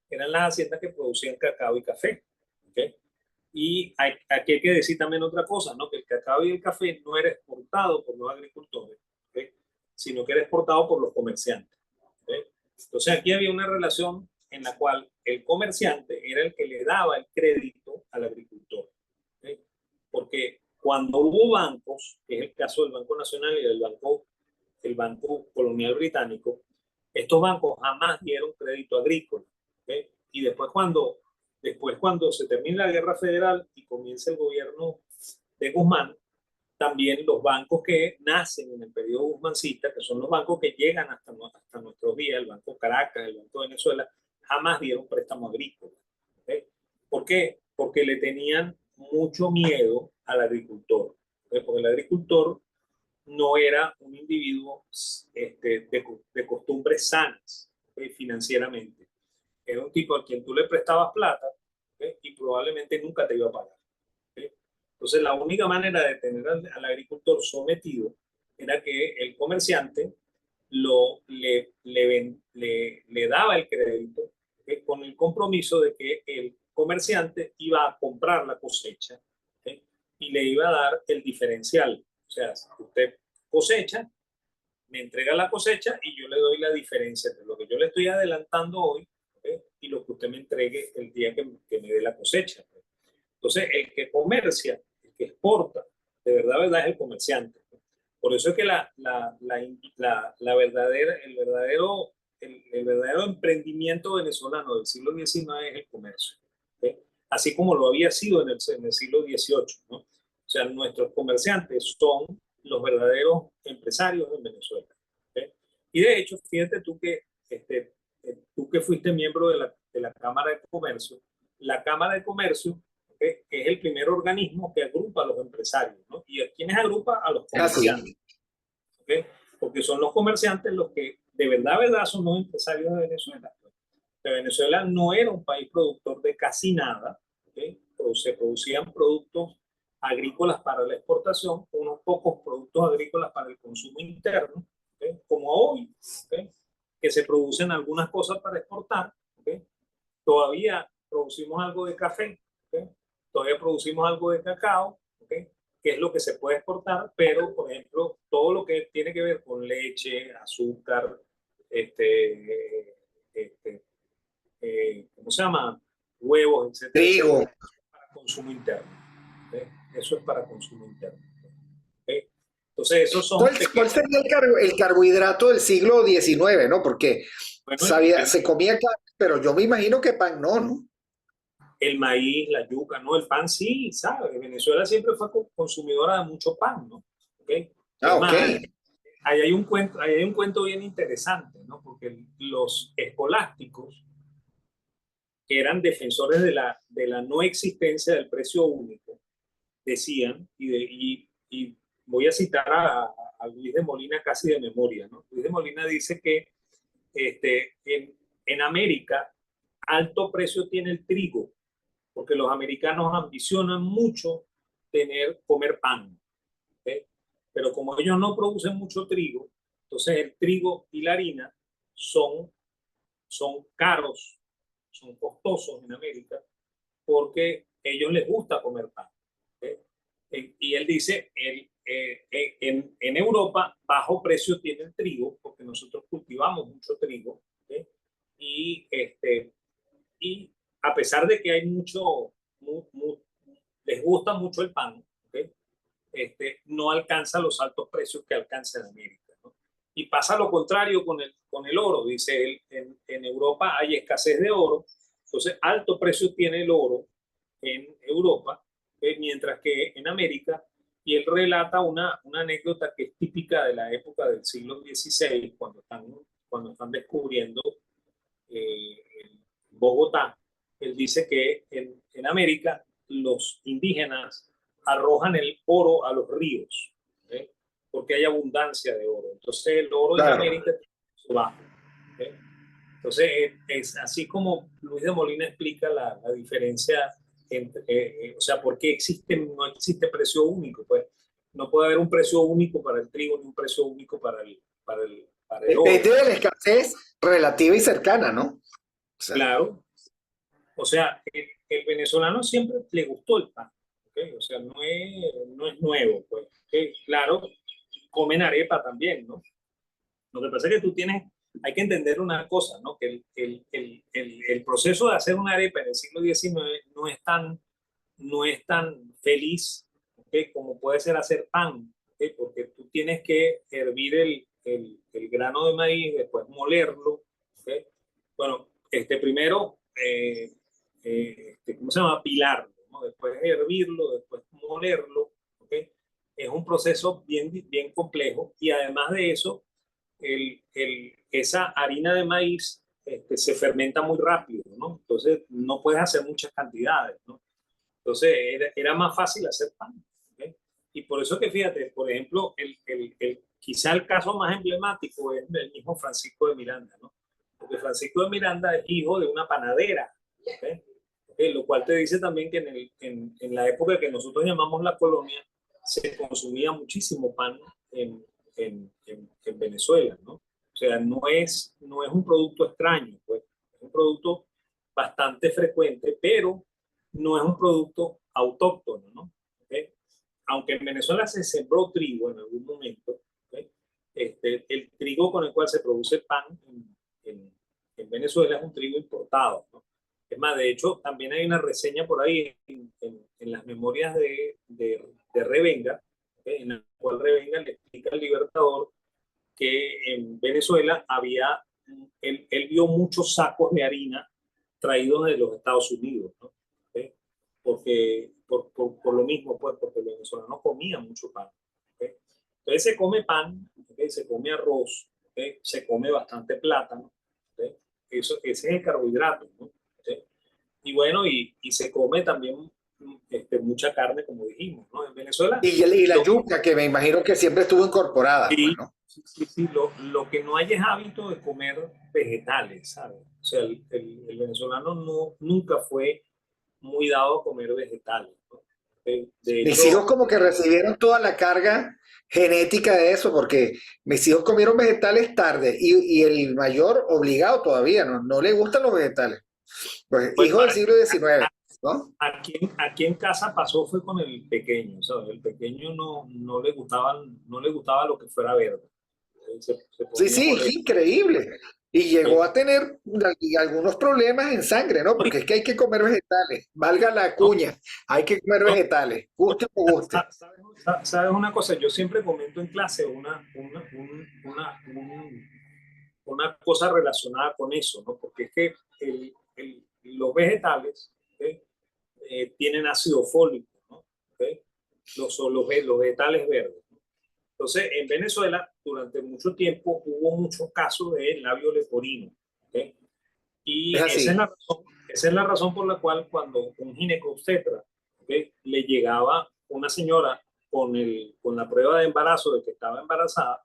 eran las haciendas que producían cacao y café, ¿ok? Y aquí hay que decir también otra cosa, ¿no? Que el cacao y el café no era exportado por los agricultores, ¿okay? Sino que era exportado por los comerciantes, ¿okay? Entonces aquí había una relación en la cual el comerciante era el que le daba el crédito al agricultor, Cuando hubo bancos, que es el caso del Banco Nacional y el Banco Colonial Británico, estos bancos jamás dieron crédito agrícola. ¿Okay? Y después cuando se termina la Guerra Federal y comienza el gobierno de Guzmán, también los bancos que nacen en el periodo guzmancista, que son los bancos que llegan hasta nuestros días, el Banco Caracas, el Banco de Venezuela, jamás dieron préstamo agrícola. ¿Okay? ¿Por qué? Porque le tenían mucho miedo al agricultor. ¿Okay? Porque el agricultor no era un individuo de costumbres sanas, ¿okay? Financieramente. Era un tipo a quien tú le prestabas plata, ¿okay? Y probablemente nunca te iba a pagar. ¿Okay? Entonces, la única manera de tener al agricultor sometido era que el comerciante le daba el crédito, ¿okay? Con el compromiso de que el comerciante iba a comprar la cosecha, ¿okay? Y le iba a dar el diferencial. O sea, usted cosecha, me entrega la cosecha y yo le doy la diferencia entre lo que yo le estoy adelantando hoy, ¿okay? Y lo que usted me entregue el día que me dé la cosecha. Entonces, el que comercia, el que exporta, de verdad es el comerciante. Por eso es que el verdadero emprendimiento venezolano del siglo XIX es el comercio. ¿Okay? Así como lo había sido en el siglo XVIII. ¿No? O sea, nuestros comerciantes son los verdaderos empresarios en Venezuela. ¿Okay? Y de hecho, fíjate tú que fuiste miembro de la Cámara de Comercio, la Cámara de Comercio, ¿okay? Es el primer organismo que agrupa a los empresarios, ¿no? ¿Y a quiénes agrupa? A los comerciantes. ¿Okay? Porque son los comerciantes los que de verdad son los empresarios de Venezuela. Que Venezuela no era un país productor de casi nada, ¿okay? Se producían productos agrícolas para la exportación, unos pocos productos agrícolas para el consumo interno, ¿okay? Como hoy, ¿okay? Que se producen algunas cosas para exportar, ¿okay? Todavía producimos algo de café, ¿okay? Todavía producimos algo de cacao, ¿okay? Que es lo que se puede exportar, pero, por ejemplo, todo lo que tiene que ver con leche, azúcar, ¿cómo se llama? Huevos, etcétera, Trigo. etcétera, para consumo interno. ¿Okay? Eso es para consumo interno. ¿Okay? Entonces, esos son ¿Cuál sería el carbohidrato del siglo XIX, no? Porque bueno, se comía carne, pero yo me imagino que pan no, ¿no? el maíz, la yuca, ¿no? El pan sí, ¿sabes? Venezuela siempre fue consumidora de mucho pan, ¿no? ¿Okay? Es Ah, ok. más, ahí hay un cuento bien interesante, ¿no? Porque los escolásticos, que eran defensores de la no existencia del precio único, decían, y voy a citar a Luis de Molina casi de memoria, ¿no? Luis de Molina dice que en América alto precio tiene el trigo, porque los americanos ambicionan mucho comer pan, ¿okay? Pero como ellos no producen mucho trigo, entonces el trigo y la harina son, son caros, son costosos en América, porque a ellos les gusta comer pan. ¿Okay? Y él dice, en Europa bajo precio tiene el trigo, porque nosotros cultivamos mucho trigo, ¿okay? y, y a pesar de que hay les gusta mucho el pan, ¿okay? No alcanza los altos precios que alcanza en América. ¿No? Y pasa lo contrario con el oro, dice él, en Europa hay escasez de oro, entonces alto precio tiene el oro en Europa, mientras que en América, y él relata una anécdota que es típica de la época del siglo XVI, cuando están descubriendo Bogotá. Él dice que en América los indígenas arrojan el oro a los ríos, ¿eh? Porque hay abundancia de oro. Entonces el oro en Claro. América es bajo. ¿Eh? Entonces es así como Luis de Molina explica la diferencia entre, o sea, por qué no existe precio único. Pues no puede haber un precio único para el trigo ni un precio único para el oro. Es de la escasez relativa y cercana, ¿no? O sea, Claro. O sea, el venezolano siempre le gustó el pan, ¿okay? O sea, no es nuevo, pues. ¿Okay? Claro, comen arepa también, ¿no? Lo que pasa es que hay que entender una cosa, ¿no? Que el proceso de hacer una arepa en el siglo XIX no es tan feliz, ¿ok? como puede ser hacer pan, porque tú tienes que hervir el grano de maíz, después molerlo. ¿Ok? Bueno, primero, ¿cómo se llama? Pilarlo, ¿no? Después hervirlo, después molerlo. ¿Ok? Es un proceso bien complejo y además de eso, esa harina de maíz se fermenta muy rápido, ¿no? Entonces no puedes hacer muchas cantidades, ¿no? Entonces era más fácil hacer pan. ¿Okay? Y por eso que fíjate, por ejemplo, quizá el caso más emblemático es el mismo Francisco de Miranda, ¿no? Porque Francisco de Miranda es hijo de una panadera. ¿Okay? Lo cual te dice también que en la época que nosotros llamamos la colonia, se consumía muchísimo pan en Venezuela, ¿no? O sea, no es un producto extraño, pues, es un producto bastante frecuente, pero no es un producto autóctono, ¿no? ¿Okay? Aunque en Venezuela se sembró trigo en algún momento, ¿okay? El trigo con el cual se produce pan en Venezuela es un trigo importado, ¿no? Es más, de hecho, también hay una reseña por ahí en las memorias de Revenga, ¿okay? En la cual Revenga le explica al Libertador que en Venezuela él vio muchos sacos de harina traídos de los Estados Unidos, ¿no? ¿Okay? Porque, por lo mismo, pues, porque los venezolanos comían mucho pan. ¿Okay? Entonces se come pan, ¿okay? Se come arroz, ¿okay? Se come bastante plátano, ¿okay? Ese es el carbohidrato, ¿no? ¿Okay? Y bueno, y se come también mucha carne, como dijimos, ¿no? En Venezuela, Y la yuca, que me imagino que siempre estuvo incorporada, pues, sí, ¿no? sí, lo que no hay es hábito de comer vegetales, ¿sabes? O sea, el venezolano nunca fue muy dado a comer vegetales, ¿no? De Mis hijos hecho, como que recibieron toda la carga genética de eso, porque mis hijos comieron vegetales tarde y el mayor obligado todavía, ¿no? No le gustan los vegetales. Pues bueno, hijo del siglo XIX, ¿no? aquí en casa pasó fue con el pequeño, ¿sabes? El pequeño no le gustaba lo que fuera verde. Se Sí, ponía sí, molesto. increíble. Y llegó ¿Eh? a tener algunos problemas en sangre, ¿no? Porque es que hay que comer vegetales, valga la No, cuña, hay que comer no, vegetales, guste o no guste. ¿sabes una cosa? Yo siempre comento en clase una cosa relacionada con eso, ¿no? Porque es que los vegetales, ¿okay? Tienen ácido fólico, ¿no? ¿Okay? Los vegetales verdes, ¿no? Entonces, en Venezuela, durante mucho tiempo, hubo muchos casos de labio leporino, ¿okay? Es Y así. esa es la razón por la cual cuando un ginecobstetra, ¿okay? Le llegaba una señora con la prueba de embarazo de que estaba embarazada,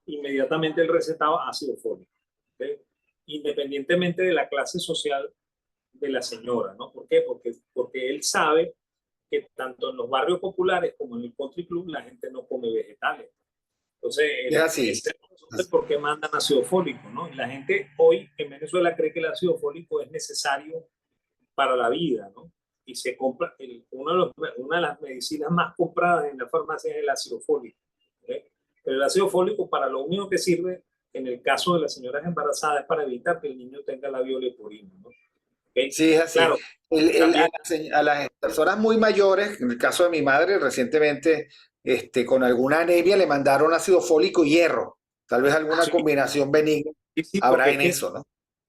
inmediatamente él recetaba ácido fólico, ¿okay? Independientemente de la clase social de la señora, ¿no? ¿Por qué? Porque él sabe que tanto en los barrios populares como en el country club la gente no come vegetales. Entonces, Es así. ese es el razón de por qué mandan ácido fólico, ¿no? La gente hoy en Venezuela cree que el ácido fólico es necesario para la vida, ¿no? Y se compra, una de las medicinas más compradas en la farmacia es el ácido fólico. ¿Okay? Pero el ácido fólico para lo único que sirve en el caso de las señoras embarazadas es para evitar que el niño tenga labio leporino, ¿no? ¿Okay? Sí, es así. Claro, también, A las personas muy mayores, en el caso de mi madre, recientemente, con alguna anemia le mandaron ácido fólico y hierro. Tal vez alguna sí, combinación benigna sí, sí, habrá en eso, ¿no?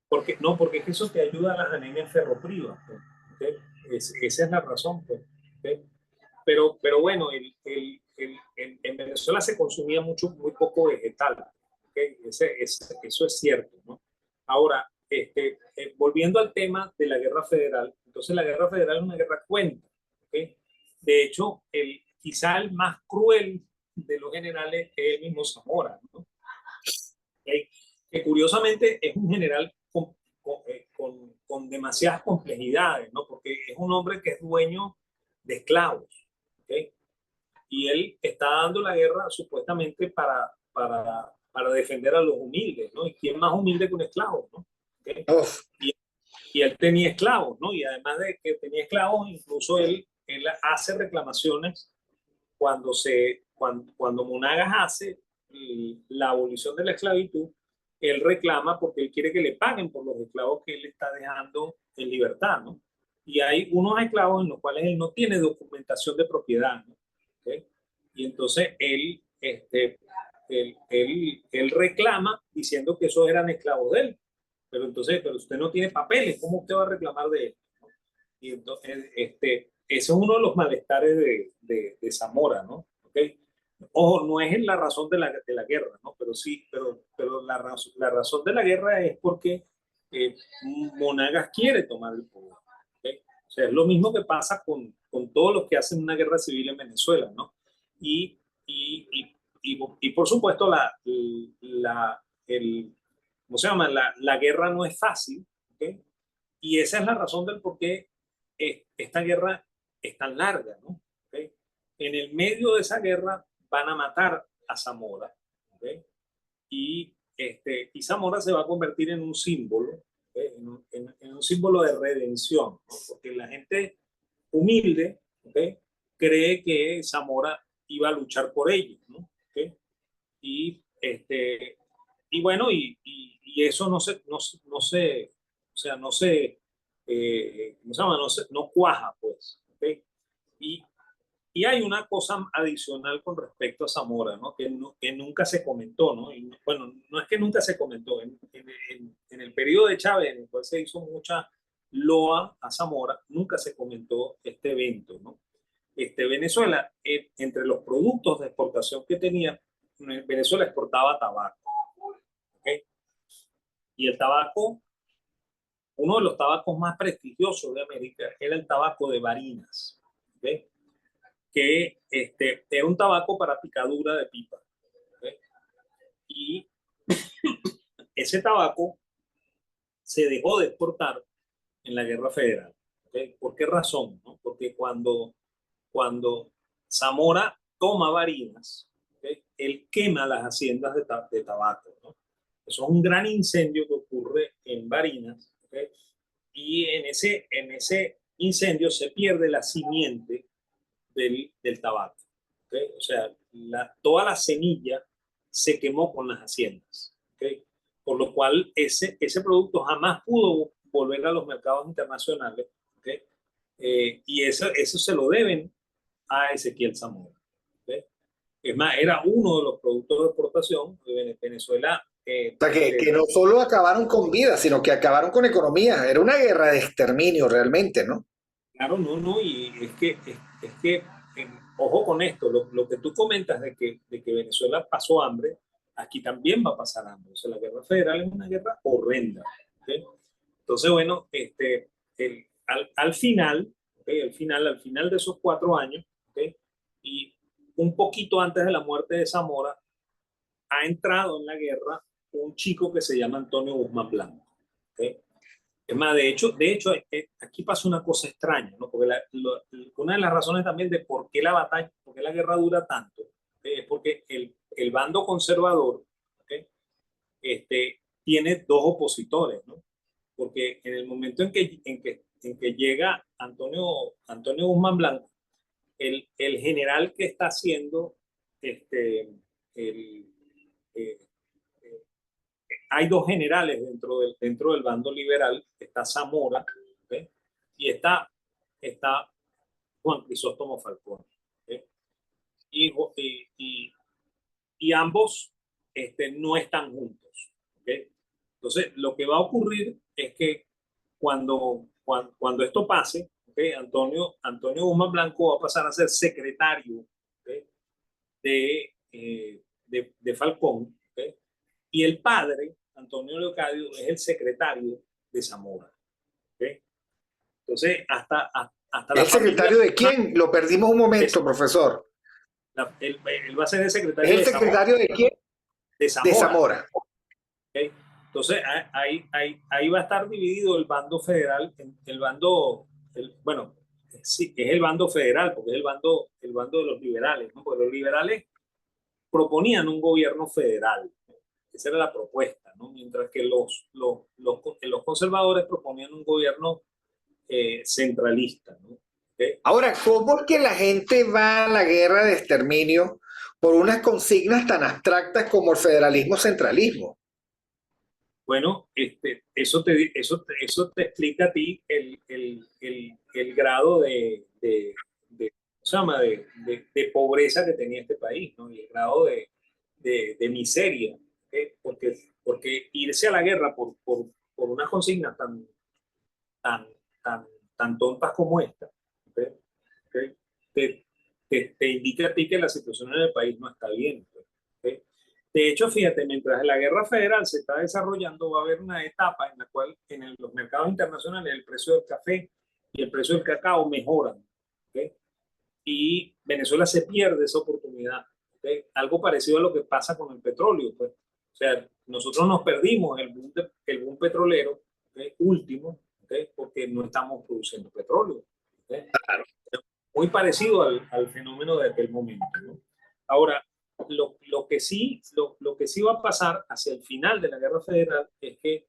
porque es que eso te ayuda a las anemias ferroprimas, pues, ¿okay? Esa es la razón, pues, ¿okay? Pero bueno, en Venezuela se consumía muy poco vegetal, ¿okay? Eso es cierto, ¿no? Ahora, volviendo al tema de la guerra federal, entonces la guerra federal es una guerra cuenta, ¿okay? De hecho, quizá el más cruel de los generales es el mismo Zamora, ¿no? ¿Okay? Que curiosamente es un general con demasiadas complejidades, ¿no? Porque es un hombre que es dueño de esclavos, ¿okay? Y él está dando la guerra supuestamente para defender a los humildes, ¿no? ¿Y quién más humilde que un esclavo, ¿no? ¿Okay? Uf, Y, y él tenía esclavos, ¿no? Y además de que tenía esclavos, incluso él hace reclamaciones cuando Monagas hace la abolición de la esclavitud, él reclama porque él quiere que le paguen por los esclavos que él está dejando en libertad, ¿no? Y hay unos esclavos en los cuales él no tiene documentación de propiedad, ¿no? ¿Okay? Y entonces él reclama diciendo que esos eran esclavos de él. Pero entonces, pero usted no tiene papeles, ¿cómo usted va a reclamar de él? Y entonces, ese es uno de los malestares de Zamora, ¿no? ¿Okay? Ojo, no es la razón de la guerra, ¿no? Pero sí, pero la razón de la guerra es porque eh, Monagas quiere tomar el poder. ¿Okay? O sea, es lo mismo que pasa con todos los que hacen una guerra civil en Venezuela, ¿no? Y, y, y por supuesto, ¿cómo se llama? La guerra no es fácil, ¿okay? Y esa es la razón del por qué esta guerra es tan larga, ¿no? ¿Okay? En el medio de esa guerra van a matar a Zamora, ¿okay? Y Zamora se va a convertir en un símbolo, ¿okay? En un símbolo de redención, ¿no? Porque la gente humilde, ¿okay? Cree que Zamora iba a luchar por ellos, ¿no? ¿Okay? Y, y bueno, y eso o sea, ¿cómo se llama? No cuaja, pues. ¿Okay? Y, y hay una cosa adicional con respecto a Zamora, ¿no? Que nunca se comentó, ¿no? Y, bueno, no es que nunca se comentó. En el periodo de Chávez, en el cual se hizo mucha loa a Zamora, nunca se comentó este evento, ¿no? Venezuela, entre los productos de exportación que tenía, Venezuela exportaba tabaco. ¿Okay? Y el tabaco, uno de los tabacos más prestigiosos de América, era el tabaco de Barinas. ¿Okay? Que era un tabaco para picadura de pipa. ¿Okay? Y ese tabaco se dejó de exportar en la Guerra Federal. ¿Okay? ¿Por qué razón? ¿No? Porque cuando Zamora toma Barinas, ¿okay? Él quema las haciendas de tabaco, ¿no? Eso es un gran incendio que ocurre en Barinas, ¿okay? Y en ese incendio se pierde la simiente del tabaco. ¿Okay? O sea, toda la semilla se quemó con las haciendas. ¿Okay? Por lo cual ese producto jamás pudo volver a los mercados internacionales. ¿Okay? Y eso se lo deben a Ezequiel Zamora. ¿Okay? Es más, era uno de los productos de exportación de Venezuela. O sea, que no solo acabaron con vida, sino que acabaron con economía. Era una guerra de exterminio realmente, ¿no? Claro, no, y es que ojo con esto, lo que tú comentas de que Venezuela pasó hambre, aquí también va a pasar hambre. O sea, la guerra federal es una guerra horrenda. ¿Okay? Entonces, bueno, al final, ¿okay? Al final de esos 4 años, ¿okay? Y un poquito antes de la muerte de Zamora, ha entrado en la guerra un chico que se llama Antonio Guzmán Blanco. ¿Okay? Es más, de hecho aquí pasa una cosa extraña, ¿no? Porque una de las razones también de por qué la batalla, por qué la guerra dura tanto, es porque el bando conservador, ¿okay? Tiene dos opositores, ¿no? Porque en el momento en que llega Antonio Guzmán Blanco, el general que está haciendo el, eh, hay dos generales dentro del bando liberal, está Zamora, ¿okay? Y está Juan Crisóstomo Falcón. ¿Okay? Y, y, y, ambos no están juntos. ¿Okay? Entonces, lo que va a ocurrir es que cuando esto pase, ¿okay? Antonio Guzmán Blanco va a pasar a ser secretario, ¿okay? de Falcón, ¿okay? Y el padre, Antonio Leocadio, es el secretario de Zamora. ¿Okay? Entonces, hasta ¿El la secretario familia de quién? Lo perdimos un momento, profesor. él va a ser el ¿Es secretario el secretario de quién? de De Zamora. Zamora. ¿Okay? Entonces, ahí va a estar dividido el bando federal, bueno, sí, es el bando federal, porque es el bando de los liberales, ¿no? Porque los liberales proponían un gobierno federal. Esa era la propuesta, ¿no? Mientras que los conservadores proponían un gobierno centralista, ¿no? ¿Okay? Ahora, ¿cómo es que la gente va a la guerra de exterminio por unas consignas tan abstractas como el federalismo-centralismo? Bueno, eso te explica a ti el grado ¿cómo se llama? de pobreza que tenía este país, ¿no? Y el grado de miseria, ¿okay? Porque irse a la guerra por unas consignas tan, tan, tan tontas como esta, ¿okay? ¿Okay? Te, te indica a ti que la situación en el país no está bien. ¿Okay? De hecho, fíjate, mientras la guerra federal se está desarrollando, va a haber una etapa en la cual los mercados internacionales el precio del café y el precio del cacao mejoran. ¿Okay? Y Venezuela se pierde esa oportunidad. ¿Okay? Algo parecido a lo que pasa con el petróleo. Pues. O sea, nosotros nos perdimos el boom petrolero, ¿okay? Último, ¿okay? Porque no estamos produciendo petróleo. ¿Okay? Muy parecido al fenómeno de aquel momento, ¿no? Ahora, lo que sí va a pasar hacia el final de la guerra federal es que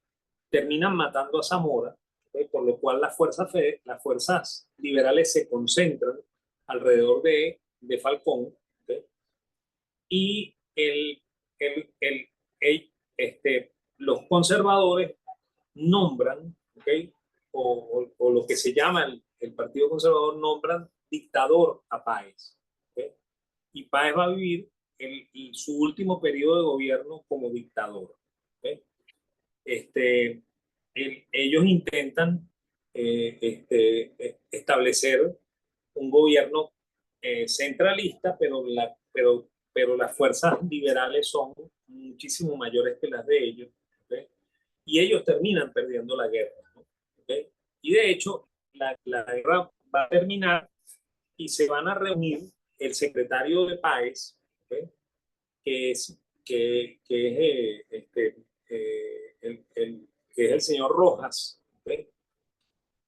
terminan matando a Zamora, ¿okay? Por lo cual las fuerzas liberales se concentran alrededor de Falcón, ¿okay? Y los conservadores nombran, ¿okay? O lo que se llama el Partido Conservador nombran dictador a Páez, ¿okay? Y Páez va a vivir su último periodo de gobierno como dictador, ¿okay? Ellos intentan establecer un gobierno centralista, pero las fuerzas liberales son muchísimo mayores que las de ellos, ¿okay? Y ellos terminan perdiendo la guerra, ¿no? ¿Okay? Y de hecho, la guerra va a terminar y se van a reunir el secretario de Páez, ¿okay? que es, que es, que es el señor Rojas, ¿okay?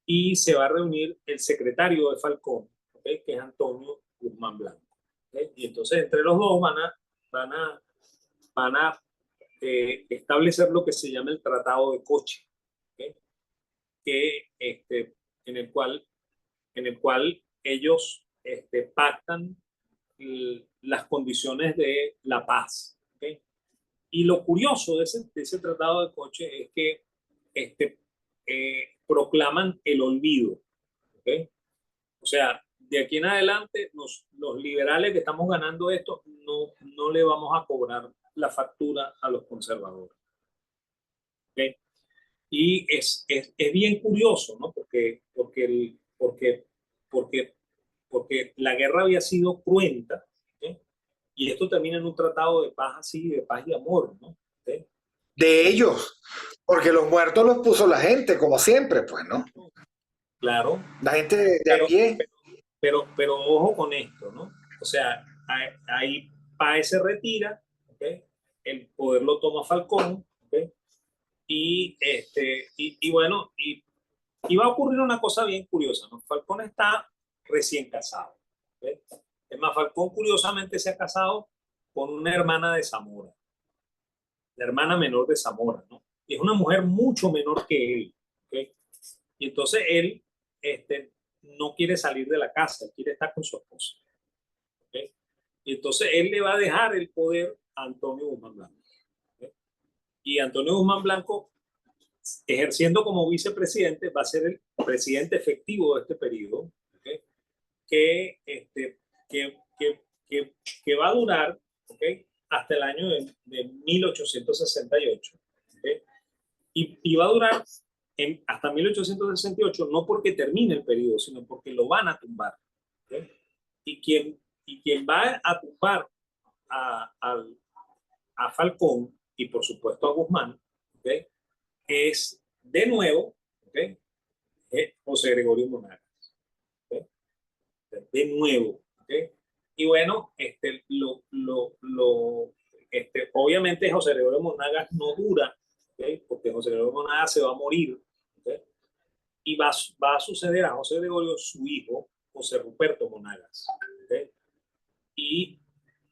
Y se va a reunir el secretario de Falcón, ¿okay? Que es Antonio Guzmán Blanco. ¿Okay? Y entonces entre los dos van a, van a establecer lo que se llama el Tratado de Coche, ¿okay? Que, en el cual ellos pactan las condiciones de la paz. ¿Okay? Y lo curioso de ese tratado de Coche es que proclaman el olvido. ¿Okay? O sea, de aquí en adelante, los liberales que estamos ganando esto, no le vamos a cobrar la factura a los conservadores. ¿Okay? Y es bien curioso, ¿no? Porque la guerra había sido cruenta, ¿okay? Y esto termina en un tratado de paz así, de paz y amor, ¿no? ¿Okay? De ellos, porque los muertos los puso la gente, como siempre, pues, ¿no? Claro, La gente de a pero, pie. pero ojo con esto, ¿no? O sea, ahí Páez se retira, ¿okay? El poder lo toma Falcón, ¿okay? Y bueno, y va a ocurrir una cosa bien curiosa, ¿no? Falcón está recién casado, ¿okay? Es más, Falcón curiosamente se ha casado con una hermana de Zamora, la hermana menor de Zamora, ¿no? Y es una mujer mucho menor que él, ¿okay? Y entonces él no quiere salir de la casa, él quiere estar con su esposa, ¿okay? Y entonces él le va a dejar el poder a Antonio Guzmán Blanco, ¿okay? Y Antonio Guzmán Blanco, ejerciendo como vicepresidente, va a ser el presidente efectivo de este periodo, ¿okay? que, este, que, que, que va a durar, ¿okay? Hasta el año de 1868. ¿Okay? Y va a durar hasta 1868, no porque termine el periodo, sino porque lo van a tumbar. ¿Okay? Y quien va a tumbar a, a, a Falcón y por supuesto a Guzmán, ¿okay? Es de nuevo, ¿okay? José Gregorio Monagas. ¿Okay? De nuevo. ¿Okay? Y bueno, obviamente José Gregorio Monagas no dura, ¿okay? Porque José Gregorio Monagas se va a morir, ¿okay? Y va a suceder a José Gregorio su hijo, José Ruperto Monagas. ¿Okay? Y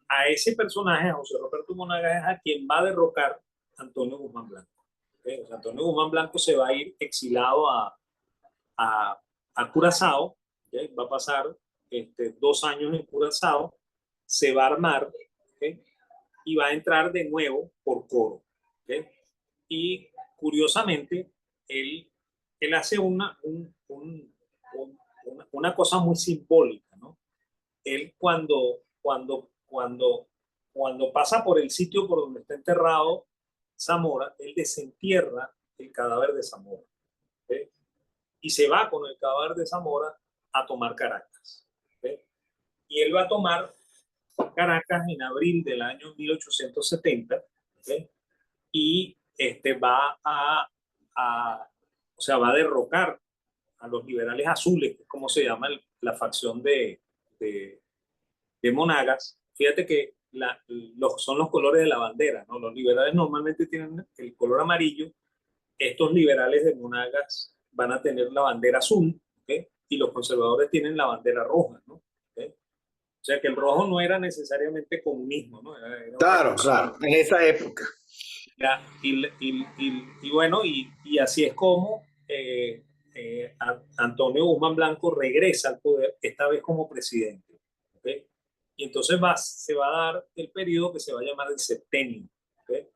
a ese personaje, a José Ruperto Monagas, es a quien va a derrocar Antonio Guzmán Blanco. ¿Okay? O sea, Antonio Guzmán Blanco se va a ir exilado a Curazao, ¿okay? Va a pasar 2 años en Curazao, se va a armar, ¿okay? Y va a entrar de nuevo por Coro. ¿Okay? Y curiosamente, él hace una cosa muy simbólica, ¿no? Él cuando pasa por el sitio por donde está enterrado Zamora, él desentierra el cadáver de Zamora, ¿okay? Y se va con el cadáver de Zamora a tomar Caracas, ¿okay? Y él va a tomar Caracas en abril del año 1870, ¿okay? Y va o sea, va a derrocar a los liberales azules, que es como se llama la facción de Monagas. Fíjate que son los colores de la bandera, ¿no? Los liberales normalmente tienen el color amarillo, estos liberales de Monagas van a tener la bandera azul, ¿okay? Y los conservadores tienen la bandera roja, ¿no? ¿Okay? O sea que el rojo no era necesariamente comunismo, ¿no? Era otra Claro, cosa. claro, en esa época. Ya, y bueno, y así es como Antonio Guzmán Blanco regresa al poder, esta vez como presidente, ¿okay? Y entonces se va a dar el periodo que se va a llamar el septenio, ¿okay? O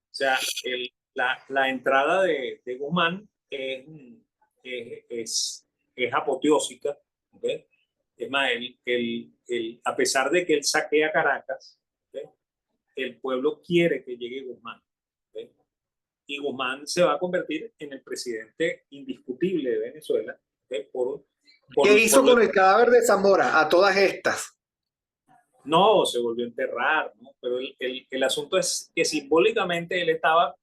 sea, la entrada de Guzmán es apoteósica, ¿okay? Es más, a pesar de que él saquea Caracas, ¿okay? El pueblo quiere que llegue Guzmán, ¿okay? Y Guzmán se va a convertir en el presidente indiscutible de Venezuela, ¿okay? ¿Qué hizo con el cadáver de Zamora a todas estas? No, se volvió a enterrar, ¿no? Pero el asunto es que simbólicamente él estaba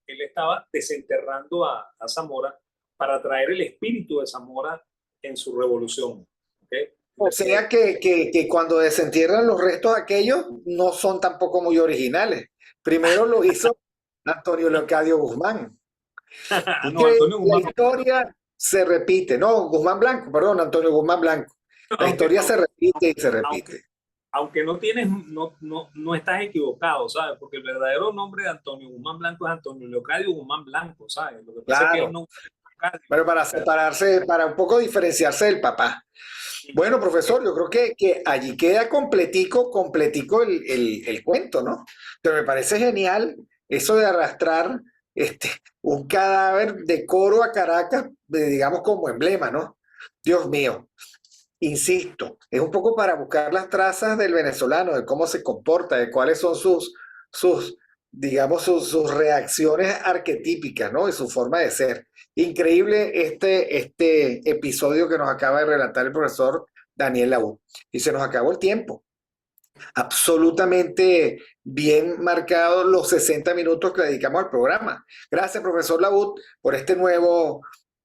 desenterrando a Zamora para traer el espíritu de Zamora en su revolución, ¿okay? O sea que cuando desentierran los restos aquellos no son tampoco muy originales. Primero lo hizo Antonio Leocadio Guzmán. Y No, que Antonio la Guzmán, historia se repite. No, Guzmán Blanco, perdón, Antonio Guzmán Blanco. La aunque, historia se repite y se aunque, repite. aunque no estás equivocado, ¿sabes? Porque el verdadero nombre de Antonio Guzmán Blanco es Antonio Leocadio Guzmán Blanco, ¿sabes? Lo que pasa es que él Claro. no Leocadio. Pero para separarse, para un poco diferenciarse del papá. Bueno, profesor, yo creo que allí queda completico el cuento, ¿no? Pero me parece genial eso de arrastrar este, un cadáver de Coro a Caracas, digamos, como emblema, ¿no? Dios mío, insisto, es un poco para buscar las trazas del venezolano, de cómo se comporta, de cuáles son sus digamos, sus reacciones arquetípicas, ¿no? Y su forma de ser. Increíble este episodio que nos acaba de relatar el profesor Daniel Laú. Y se nos acabó el tiempo. Absolutamente bien marcados los 60 minutos que dedicamos al programa. Gracias, profesor Laú, por este nuevo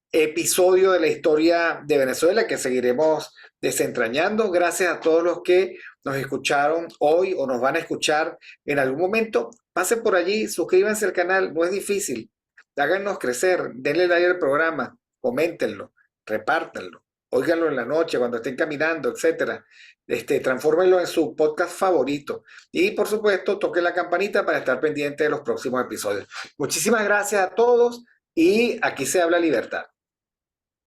episodio de la historia de Venezuela que seguiremos desentrañando. Gracias a todos los que nos escucharon hoy o nos van a escuchar en algún momento. Pasen por allí, suscríbanse al canal, no es difícil. Háganos crecer, denle like al programa, coméntenlo, repártanlo, óiganlo en la noche cuando estén caminando, etcétera. Transfórmenlo en su podcast favorito. Y por supuesto, toquen la campanita para estar pendiente de los próximos episodios. Muchísimas gracias a todos y aquí se habla libertad.